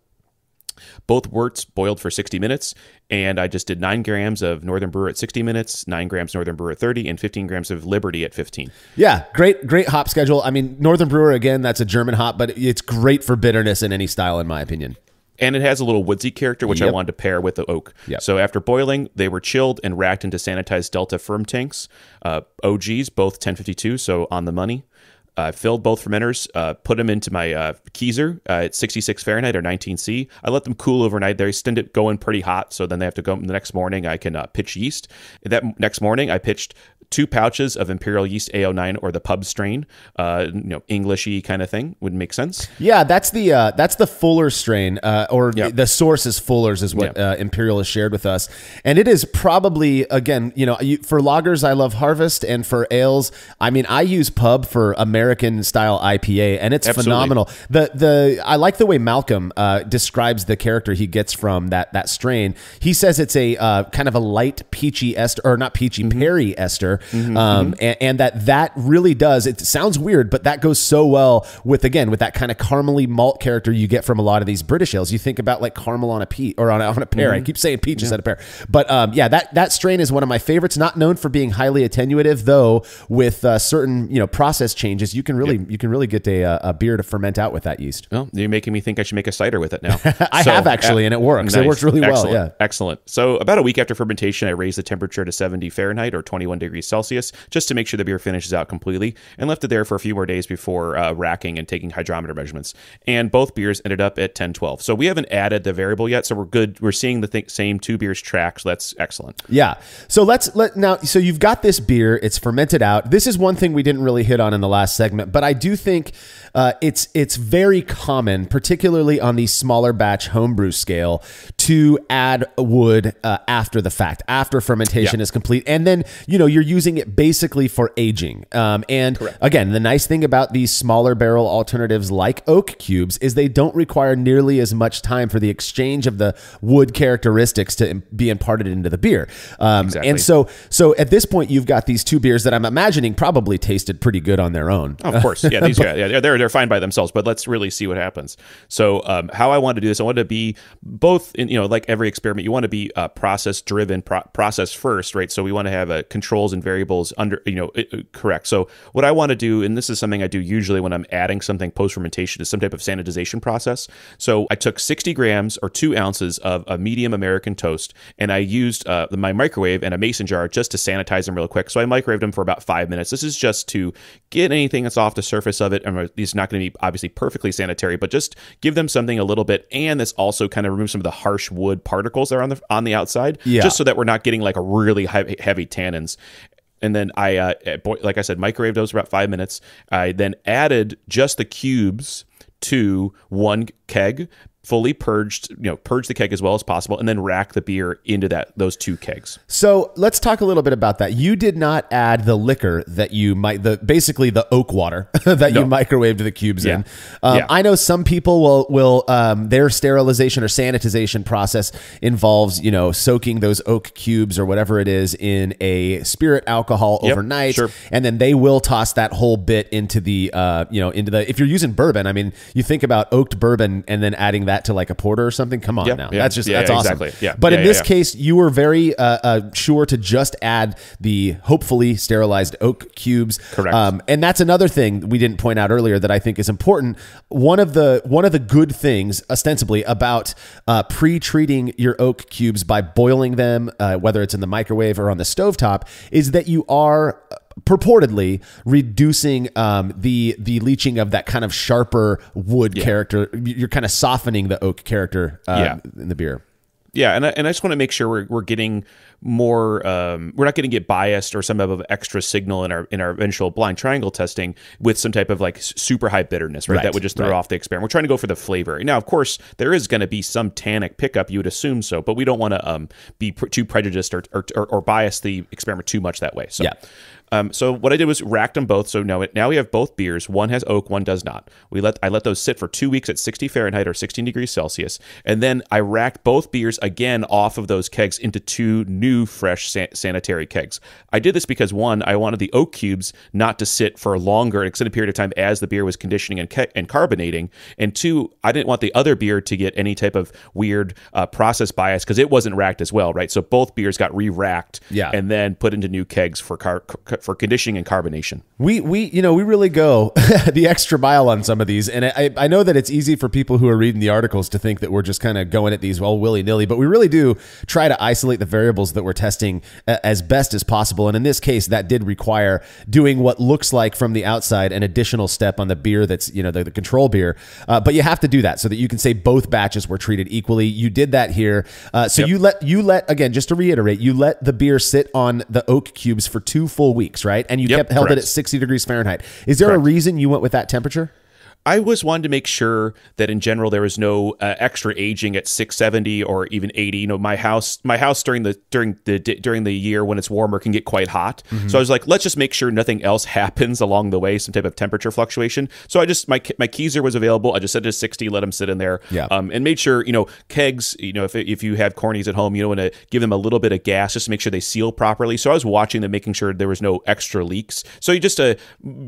Both worts boiled for 60 minutes, and I just did 9 grams of Northern Brewer at 60 minutes, 9 grams Northern Brewer at 30, and 15 grams of Liberty at 15. Yeah, great hop schedule. I mean, Northern Brewer, again, that's a German hop, but it's great for bitterness in any style, in my opinion. And it has a little woodsy character, which I wanted to pair with the oak. Yep. So after boiling, they were chilled and racked into sanitized Delta firm tanks. OGs, both 1052, so on the money. Filled both fermenters, put them into my Keyser at 66 Fahrenheit or 19C. I let them cool overnight. They tend to go in pretty hot, so then they have to go the next morning. I can pitch yeast. That next morning, I pitched 2 pouches of Imperial Yeast A09 or the pub strain, Englishy kind of thing would make sense. Yeah, that's the Fuller strain, the source is Fuller's is what Imperial has shared with us, and it is probably, again, for lagers I love Harvest, and for ales, I mean, I use pub for American style IPA, and it's phenomenal. I like the way Malcolm describes the character he gets from that strain. He says it's a kind of a light peachy ester, or not peachy, perry ester. And that really does, it sounds weird, but that goes so well with that kind of caramely malt character you get from a lot of these British ales. You think about like caramel on a peach or on a pear. I keep saying peach instead of pear, but that strain is one of my favorites, not known for being highly attenuative, though with certain process changes you can really get a beer to ferment out with that yeast. Well, you're making me think I should make a cider with it now. I have actually, and it works. Nice. It works really well. Yeah. Excellent. So about a week after fermentation, I raised the temperature to 70 Fahrenheit or 21 degrees Celsius just to make sure the beer finishes out completely, and left it there for a few more days before racking and taking hydrometer measurements. And both beers ended up at 10-12. So we haven't added the variable yet, so we're good. We're seeing the same two beers track, so that's excellent. Yeah. So so you've got this beer, it's fermented out. This is one thing we didn't really hit on in the last segment, but I do think it's very common, particularly on the smaller batch homebrew scale, to add wood after the fact, after fermentation is complete. And then, you're using it basically for aging. And Correct. Again, the nice thing about these smaller barrel alternatives like oak cubes is they don't require nearly as much time for the exchange of the wood characteristics to be imparted into the beer. Exactly. And so at this point, you've got these two beers that I'm imagining probably tasted pretty good on their own. Of course. Yeah, they're fine by themselves, but let's really see what happens. So how I wanted to do this, I wanted to be both in, like every experiment, you want to be process driven, process first, right? So we want to have controls and variables under, correct. So what I want to do, and this is something I do usually when I'm adding something post-fermentation, is some type of sanitization process. So I took 60 grams or 2 ounces of a medium American toast, and I used my microwave and a mason jar just to sanitize them real quick. So I microwaved them for about 5 minutes. This is just to get anything that's off the surface of it. And it's not going to be obviously perfectly sanitary, but just give them something a little bit. And this also kind of removes some of the harsh wood particles that are on the outside, just so that we're not getting like a really heavy tannins. And then I, like I said, microwaved those for about 5 minutes. I then added just the cubes to one keg, fully purged the keg as well as possible, and then rack the beer into those 2 kegs. So let's talk a little bit about that. You did not add the liquor that you basically the oak water that you microwaved the cubes in. I know some people will their sterilization or sanitization process involves, soaking those oak cubes or whatever it is in a spirit alcohol overnight. Sure. And then they will toss that whole bit into the, if you're using bourbon, I mean, you think about oaked bourbon and then adding that to like a porter or something. Come on now. That's awesome. Exactly. Yeah. But in this case, you were very sure to just add the hopefully sterilized oak cubes. Correct. And that's another thing we didn't point out earlier that I think is important. One of the good things, ostensibly, about pre-treating your oak cubes by boiling them, whether it's in the microwave or on the stovetop, is that you are purportedly reducing the leaching of that kind of sharper wood character. You're kind of softening the oak character in the beer. Yeah, and I just want to make sure we're getting more. We're not going to get biased or some type of extra signal in our eventual blind triangle testing with some type of like super high bitterness, right? That would just throw off the experiment. We're trying to go for the flavor. Now, of course, there is going to be some tannic pickup. You would assume so, but we don't want to be too prejudiced or bias the experiment too much that way. So. So what I did was racked them both. So now we have both beers. One has oak, one does not. I let those sit for 2 weeks at 60 Fahrenheit or 16 degrees Celsius. And then I racked both beers again off of those kegs into 2 new fresh sanitary kegs. I did this because, one, I wanted the oak cubes not to sit for a longer, extended period of time as the beer was conditioning and carbonating. And 2, I didn't want the other beer to get any type of weird process bias because it wasn't racked as well, right? So both beers got re-racked and then put into new kegs for conditioning and carbonation. We really go the extra mile on some of these. And I know that it's easy for people who are reading the articles to think that we're just kind of going at these willy-nilly, but we really do try to isolate the variables that we're testing as best as possible. And in this case, that did require doing what looks like from the outside an additional step on the beer that's, the control beer. But you have to do that so that you can say both batches were treated equally. You did that here. You let, again, just to reiterate, you let the beer sit on the oak cubes for 2 full weeks, right? And you held it at 60 degrees Fahrenheit. Is there a reason you went with that temperature? I was wanting to make sure that in general there was no extra aging at 670 or even 80. My house during the year when it's warmer can get quite hot. Mm-hmm. So I was like, let's just make sure nothing else happens along the way, some type of temperature fluctuation. So I just my keezer was available. I just set it to 60, let them sit in there, and made sure kegs. If you have cornies at home, you don't want to give them a little bit of gas just to make sure they seal properly. So I was watching them, making sure there was no extra leaks. So you just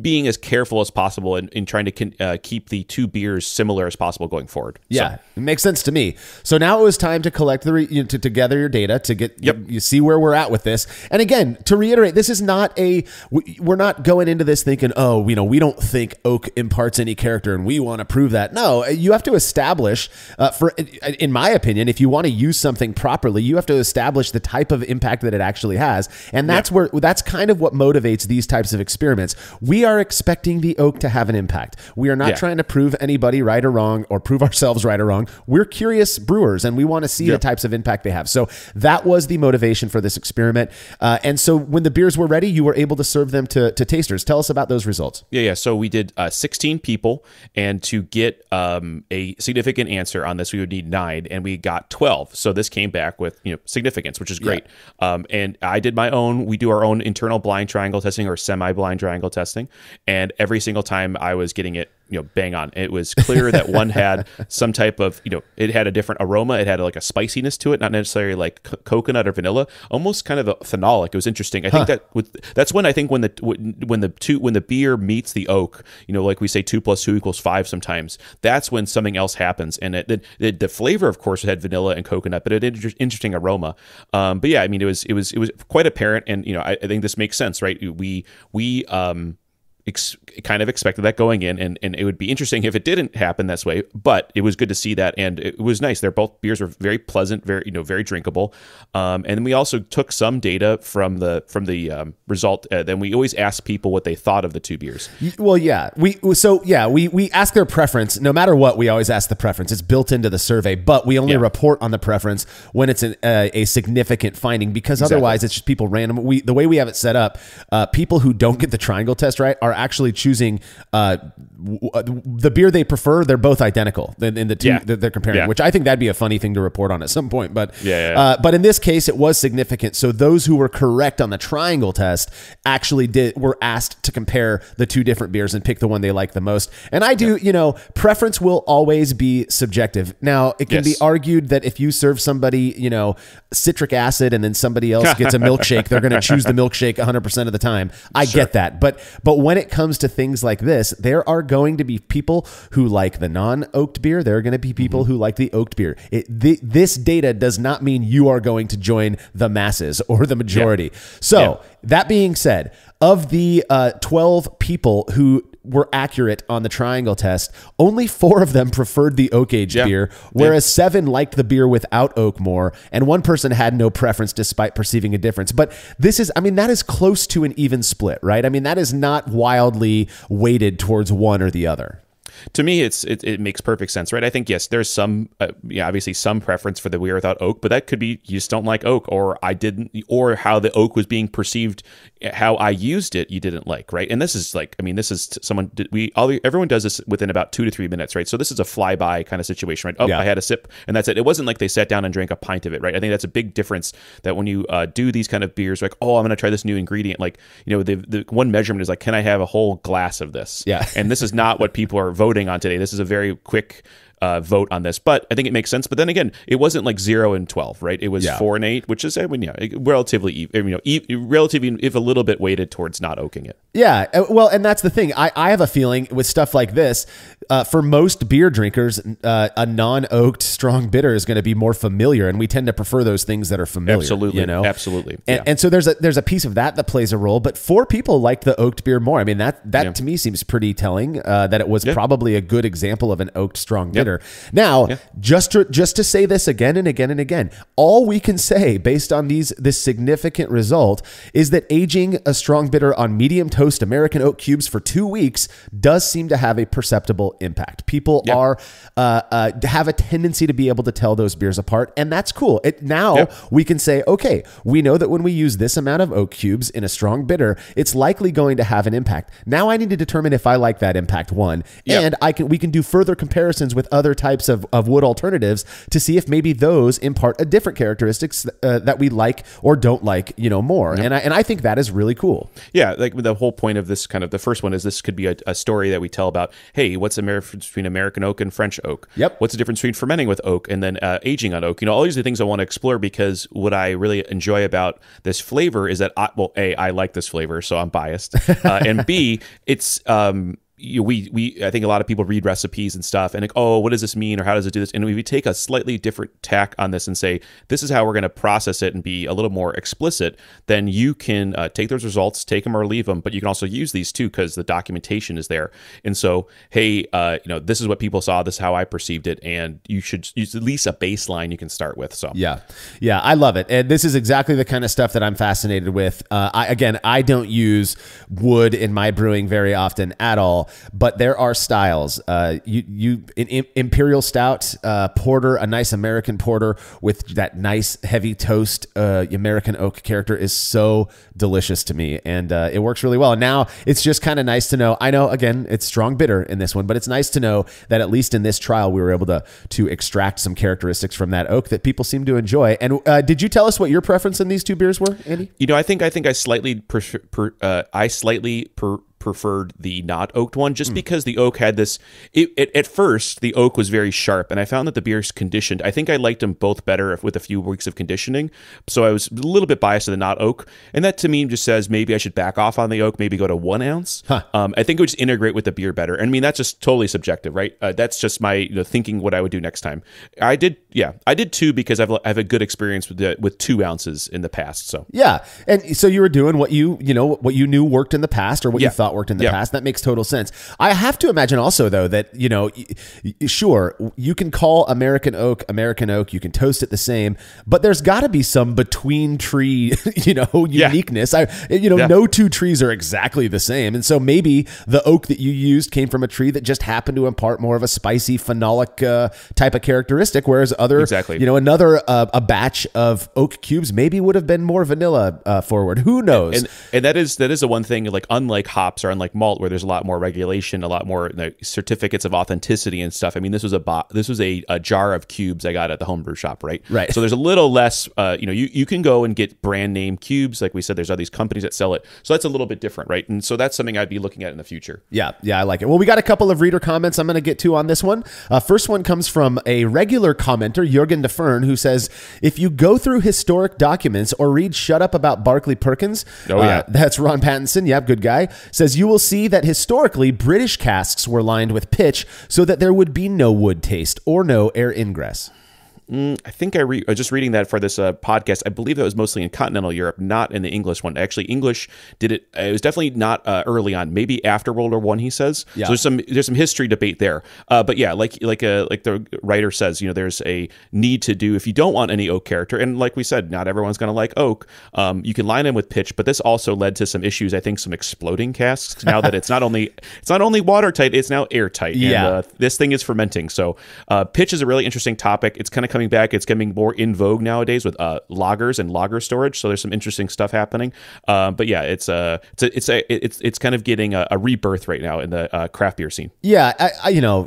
being as careful as possible in trying to keep the two beers similar as possible going forward. Yeah, it makes sense to me. So now it was time to collect to gather your data to get you see where we're at with this. And again, to reiterate, this is not we're not going into this thinking, oh, we don't think oak imparts any character and we want to prove that. No, you have to establish, in my opinion, if you want to use something properly, you have to establish the type of impact that it actually has. And that's kind of what motivates these types of experiments. We are expecting the oak to have an impact. We are not trying to prove anybody right or wrong or prove ourselves right or wrong. We're curious brewers and we want to see the types of impact they have. So that was the motivation for this experiment. And so when the beers were ready, you were able to serve them to tasters. Tell us about those results. Yeah. So we did 16 people, and to get a significant answer on this, we would need 9, and we got 12. So this came back with significance, which is great. And I did my own. We do our own internal blind triangle testing or semi-blind triangle testing, and every single time I was getting it bang on. It was clear that one had some type of, it had a different aroma. It had like a spiciness to it, not necessarily like coconut or vanilla, almost kind of a phenolic. It was interesting. I think that's when the beer meets the oak, like we say 2 + 2 = 5 sometimes, that's when something else happens. And the flavor, of course, had vanilla and coconut, but it had an interesting aroma. But yeah, I mean, it was quite apparent. And, I think this makes sense, right? We kind of expected that going in, and it would be interesting if it didn't happen this way, but it was good to see that, and it was nice. Beers were very pleasant, very drinkable. And then we also took some data from the result. Then we always ask people what they thought of the two beers. Well, yeah, we ask their preference. No matter what, we always ask the preference. It's built into the survey, but we only report on the preference when it's a significant finding, because otherwise it's just people random. The way we have it set up, people who don't get the triangle test right are actually choosing the beer they prefer. They're both identical in the two that they're comparing, which I think that'd be a funny thing to report on at some point. But but in this case, it was significant. So those who were correct on the triangle test actually were asked to compare the two different beers and pick the one they like the most. And I do, preference will always be subjective. Now, it can be argued that if you serve somebody, citric acid and then somebody else gets a milkshake, they're going to choose the milkshake 100% of the time. I get that. But when it comes to things like this, there are going to be people who like the non-oaked beer. There are going to be people who like the oaked beer. This data does not mean you are going to join the masses or the majority. So that being said, of the 12 people who were accurate on the triangle test, only 4 of them preferred the oak aged beer, whereas 7 liked the beer without oak more, and 1 person had no preference despite perceiving a difference. But that is close to an even split, right? I mean, that is not wildly weighted towards one or the other. To me, it makes perfect sense, right? I think, yes, there's some, obviously some preference for the beer without oak, but that could be you just don't like oak, or I didn't, or how the oak was being perceived, how I used it, you didn't like, right? And this is everyone does this within about 2 to 3 minutes, right? So this is a flyby kind of situation, right? Oh, I had a sip, and that's it. It wasn't like they sat down and drank a pint of it, right? I think that's a big difference, that when you do these kind of beers, like, oh, I'm going to try this new ingredient, like, the one measurement is like, can I have a whole glass of this? Yeah. And this is not what people are voting on today. This is a very quick vote on this, but I think it makes sense. But then again, it wasn't like 0 and 12, right? It was 4 and 8, which is relatively, relatively, if a little bit weighted towards not oaking it. Yeah, well, and that's the thing. I have a feeling with stuff like this, for most beer drinkers, a non-oaked strong bitter is going to be more familiar, and we tend to prefer those things that are familiar. Absolutely, absolutely. And so there's a piece of that plays a role. But 4 people liked the oaked beer more. I mean, that to me seems pretty telling. That it was probably a good example of an oaked strong bitter. Now, just to say this again and again and again, all we can say based on this significant result is that aging a strong bitter on medium toast American oak cubes for 2 weeks does seem to have a perceptible impact. People have a tendency to be able to tell those beers apart, and that's cool. We can say, okay, we know that when we use this amount of oak cubes in a strong bitter, it's likely going to have an impact. Now I need to determine if I like that impact and we can do further comparisons with other types of wood alternatives to see if maybe those impart a different characteristics that we like or don't like, more. And I think that is really cool. Yeah, like the whole point of this the first one is this could be a story that we tell about, hey, what's the difference between American oak and French oak? Yep. What's the difference between fermenting with oak and then aging on oak? All these are things I want to explore, because what I really enjoy about this flavor is that I like this flavor, so I'm biased, and B, it's I think a lot of people read recipes and stuff and like, oh, what does this mean or how does it do this? And we take a slightly different tack on this and say, this is how we're going to process it and be a little more explicit, then you can take those results, take them or leave them, but you can also use these too because the documentation is there. And so, hey, this is what people saw, this is how I perceived it, and you should use at least a baseline you can start with. So yeah, I love it. And this is exactly the kind of stuff that I'm fascinated with. I don't use wood in my brewing very often at all. But there are styles. Imperial stout, porter, a nice American porter with that nice heavy toast, American oak character is so delicious to me, and it works really well. And now it's just kind of nice to know. I know again it's strong bitter in this one, but it's nice to know that at least in this trial we were able to extract some characteristics from that oak that people seem to enjoy. And did you tell us what your preference in these two beers were, Andy? I think I slightly preferred the not oaked one just because the oak had this at first the oak was very sharp, and I found that the beers conditioned, I think I liked them both better with a few weeks of conditioning, so I was a little bit biased to the not oak, and that to me just says maybe I should back off on the oak, maybe go to 1 ounce. I think it would just integrate with the beer better. I mean, that's just totally subjective, right? That's just my thinking what I would do next time. I did 2 because I have a good experience with 2 ounces in the past. So yeah, and so you were doing what you knew worked in the past, or what you thought worked in the past. That makes total sense. I have to imagine also though that sure, you can call American oak, you can toast it the same, but there's got to be some between tree uniqueness. No two trees are exactly the same, and so maybe the oak that you used came from a tree that just happened to impart more of a spicy phenolic type of characteristic, whereas other another a batch of oak cubes maybe would have been more vanilla forward. Who knows? And that is the one thing, like unlike hops or unlike malt, where there's a lot more regulation, a lot more certificates of authenticity and stuff. I mean, this was a jar of cubes I got at the homebrew shop, right? Right. So there's a little less. You can go and get brand name cubes, like we said. There's all these companies that sell it, so that's a little bit different, right? And so that's something I'd be looking at in the future. Yeah, I like it. Well, we got a couple of reader comments I'm going to get to on this one. First one comes from a regular commenter, Jürgen de Fern, who says, if you go through historic documents or read Shut Up About Barclay Perkins, that's Ron Pattinson, good guy, says you will see that historically British casks were lined with pitch so that there would be no wood taste or no air ingress. I think I was just reading that for this podcast. I believe that was mostly in continental Europe, not in the English one. Actually, English did it. It was definitely not early on. Maybe after World War I, he says. Yeah. So there's some history debate there. But yeah, like the writer says, there's a need to do, if you don't want any oak character, and like we said, not everyone's going to like oak. You can line them with pitch, but this also led to some issues. I think some exploding casks. Now that it's not only watertight, it's now airtight. Yeah. And this thing is fermenting. So pitch is a really interesting topic. It's kind of coming back. It's getting more in vogue nowadays with lagers and lager storage. So there's some interesting stuff happening. But yeah, it's kind of getting a rebirth right now in the craft beer scene. Yeah,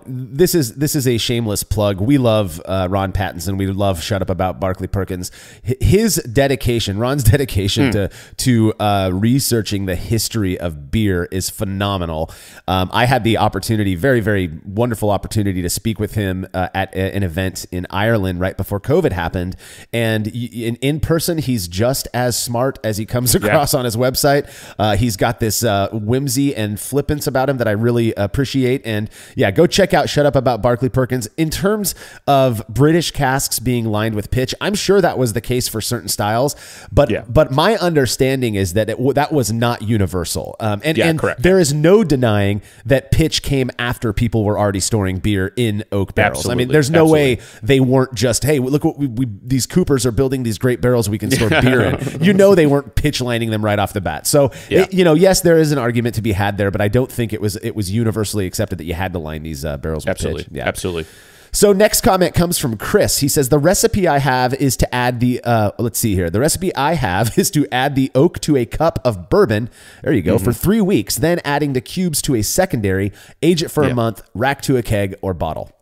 this is a shameless plug. We love Ron Pattinson. We love Shut Up About Barclay Perkins. Ron's dedication to researching the history of beer is phenomenal. I had the opportunity, very, very wonderful opportunity, to speak with him at an event in Ireland right before COVID happened. And in person, he's just as smart as he comes across on his website. He's got this whimsy and flippance about him that I really appreciate. And yeah, go check out Shut Up About Barclay Perkins. In terms of British casks being lined with pitch, I'm sure that was the case for certain styles, but my understanding is that that was not universal. And correct. There is no denying that pitch came after people were already storing beer in oak barrels. Absolutely. I mean, there's no way they weren't just, hey, look what these Coopers are building these great barrels we can store beer in. They weren't pitch lining them right off the bat. So, yes, there is an argument to be had there, but I don't think it was universally accepted that you had to line these barrels with pitch. Yeah. Absolutely. So next comment comes from Chris. He says, the recipe I have is to add the, The recipe I have is to add the oak to a cup of bourbon. There you go. For 3 weeks, then adding the cubes to a secondary, age it for a month, rack to a keg or bottle.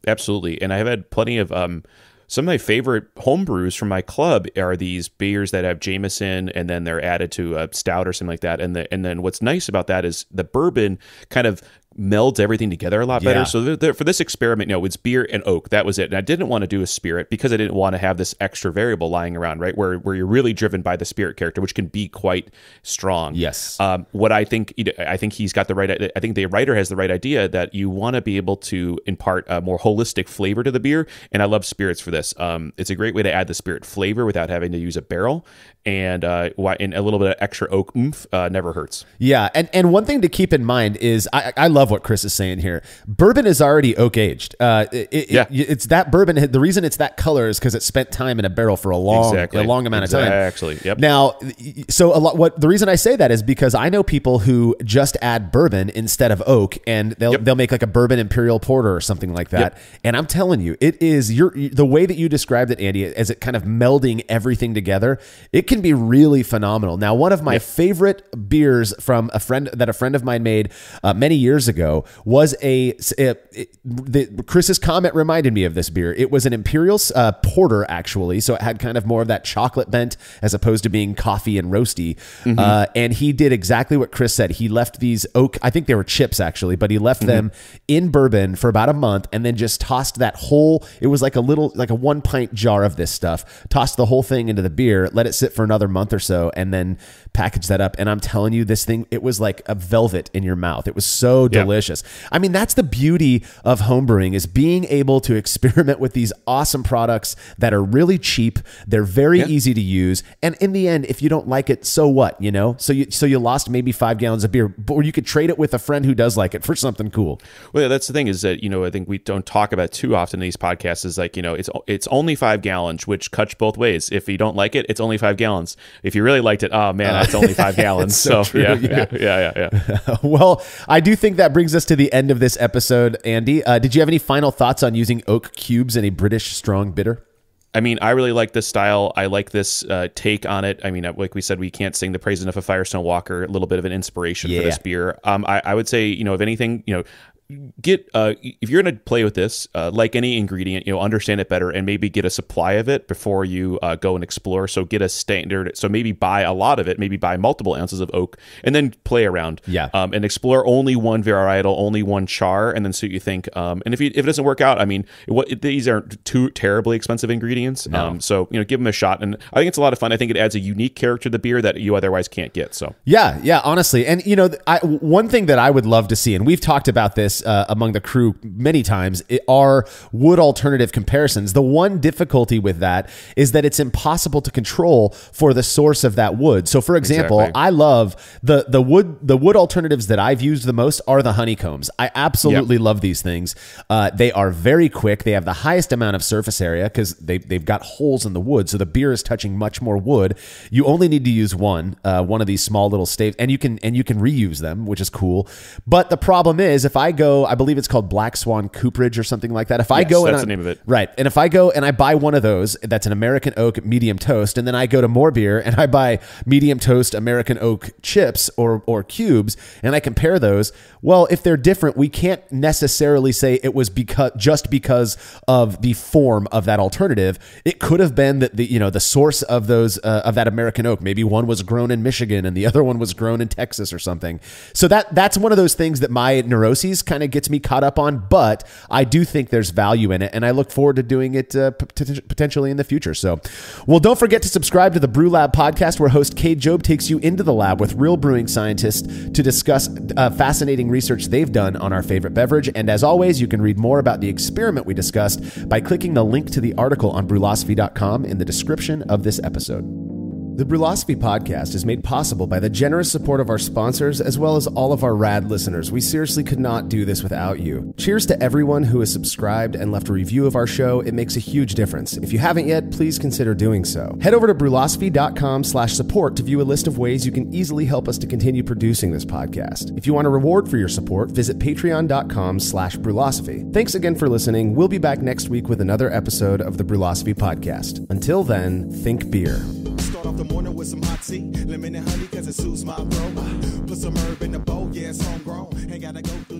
Absolutely. And I have had plenty of, some of my favorite home brews from my club are these beers that have Jameson and then they're added to a stout or something like that. And then what's nice about that is the bourbon kind of melds everything together a lot better. Yeah. So for this experiment, it's beer and oak. That was it. And I didn't want to do a spirit because I didn't want to have this extra variable lying around, right? Where you're really driven by the spirit character, which can be quite strong. Yes. What I think he's got the right. I think the writer has the right idea that you want to be able to impart a more holistic flavor to the beer, and I love spirits for this. It's a great way to add the spirit flavor without having to use a barrel, and a little bit of extra oak oomph never hurts. Yeah, and one thing to keep in mind is I love what Chris is saying here. Bourbon is already oak aged. It's that bourbon. The reason it's that color is because it spent time in a barrel for a long amount of time. Exactly. Yep. Now, so the reason I say that is because I know people who just add bourbon instead of oak, and they'll make like a bourbon imperial porter or something like that. Yep. And I'm telling you, it is the way that you described it, Andy, as it kind of melding everything together. It can be really phenomenal. Now, one of my favorite beers from a friend of mine made many years ago was Chris's comment reminded me of this beer. It was an imperial porter, actually, so it had kind of more of that chocolate bent as opposed to being coffee and roasty. Mm-hmm. And he did exactly what Chris said. He left these oak, I think they were chips actually, but he left them in bourbon for about a month and then just tossed that whole, it was like a 1 pint jar of this stuff, tossed the whole thing into the beer, let it sit for another month or so, and then packaged that up. And I'm telling you, this thing, it was like a velvet in your mouth. It was so delicious. I mean, that's the beauty of homebrewing, is being able to experiment with these awesome products that are really cheap. They're very easy to use. And in the end, if you don't like it, so what, So you lost maybe 5 gallons of beer, or you could trade it with a friend who does like it for something cool. Well, that's the thing is that, I think we don't talk about too often in these podcasts is like, it's only 5 gallons, which cuts both ways. If you don't like it, it's only 5 gallons. If you really liked it, oh man, it's only 5 gallons. So true, yeah. Well, I do think that brings us to the end of this episode, Andy. Did you have any final thoughts on using oak cubes in a British strong bitter? I mean, I really like this style. I like this take on it. I mean, like we said, we can't sing the praise enough of Firestone Walker. A little bit of an inspiration for this beer. I would say, if anything, get if you're going to play with this, like any ingredient, understand it better and maybe get a supply of it before you go and explore. So get a standard. So maybe buy a lot of it, maybe buy multiple ounces of oak, and then play around. And explore only one varietal, only one char, and then see what you think. And if it doesn't work out, I mean, these aren't too terribly expensive ingredients. No. So give them a shot, and I think it's a lot of fun. I think it adds a unique character to the beer that you otherwise can't get. So yeah, honestly, and one thing that I would love to see, and we've talked about this among the crew many times, are wood alternative comparisons. The one difficulty with that is that it's impossible to control for the source of that wood. So for example, I love the wood alternatives that I've used the most are the honeycombs. I absolutely love these things. They are very quick. They have the highest amount of surface area because they've got holes in the wood, so the beer is touching much more wood. You only need to use one of these small little staves, and you can reuse them, which is cool. But the problem is, if I go, I believe it's called Black Swan Cooperage or something like that. If I go, that's the name of it, right? And if I go and I buy one of those, that's an American oak medium toast, and then I go to More Beer and I buy medium toast American oak chips or cubes, and I compare those. Well, if they're different, we can't necessarily say it was because of the form of that alternative. It could have been that the source of those of that American oak. Maybe one was grown in Michigan and the other one was grown in Texas or something. So that's one of those things that my neuroses kind of gets me caught up on. But I do think there's value in it, and I look forward to doing it potentially in the future. So, well, don't forget to subscribe to the Brew Lab podcast, where host Cade Job takes you into the lab with real brewing scientists to discuss fascinating research they've done on our favorite beverage. And as always, you can read more about the experiment we discussed by clicking the link to the article on brewlosophy.com in the description of this episode. The Brewlosophy podcast is made possible by the generous support of our sponsors, as well as all of our rad listeners. We seriously could not do this without you. Cheers to everyone who has subscribed and left a review of our show. It makes a huge difference. If you haven't yet, please consider doing so. Head over to brewlosophy.com/support to view a list of ways you can easily help us to continue producing this podcast. If you want a reward for your support, visit patreon.com/brewlosophy. Thanks again for listening. We'll be back next week with another episode of the Brewlosophy podcast. Until then, think beer. Start off the morning with some hot tea, lemon and honey, cause it soothes my throat. Put some herb in the bowl, yeah, it's homegrown. Ain't gotta go through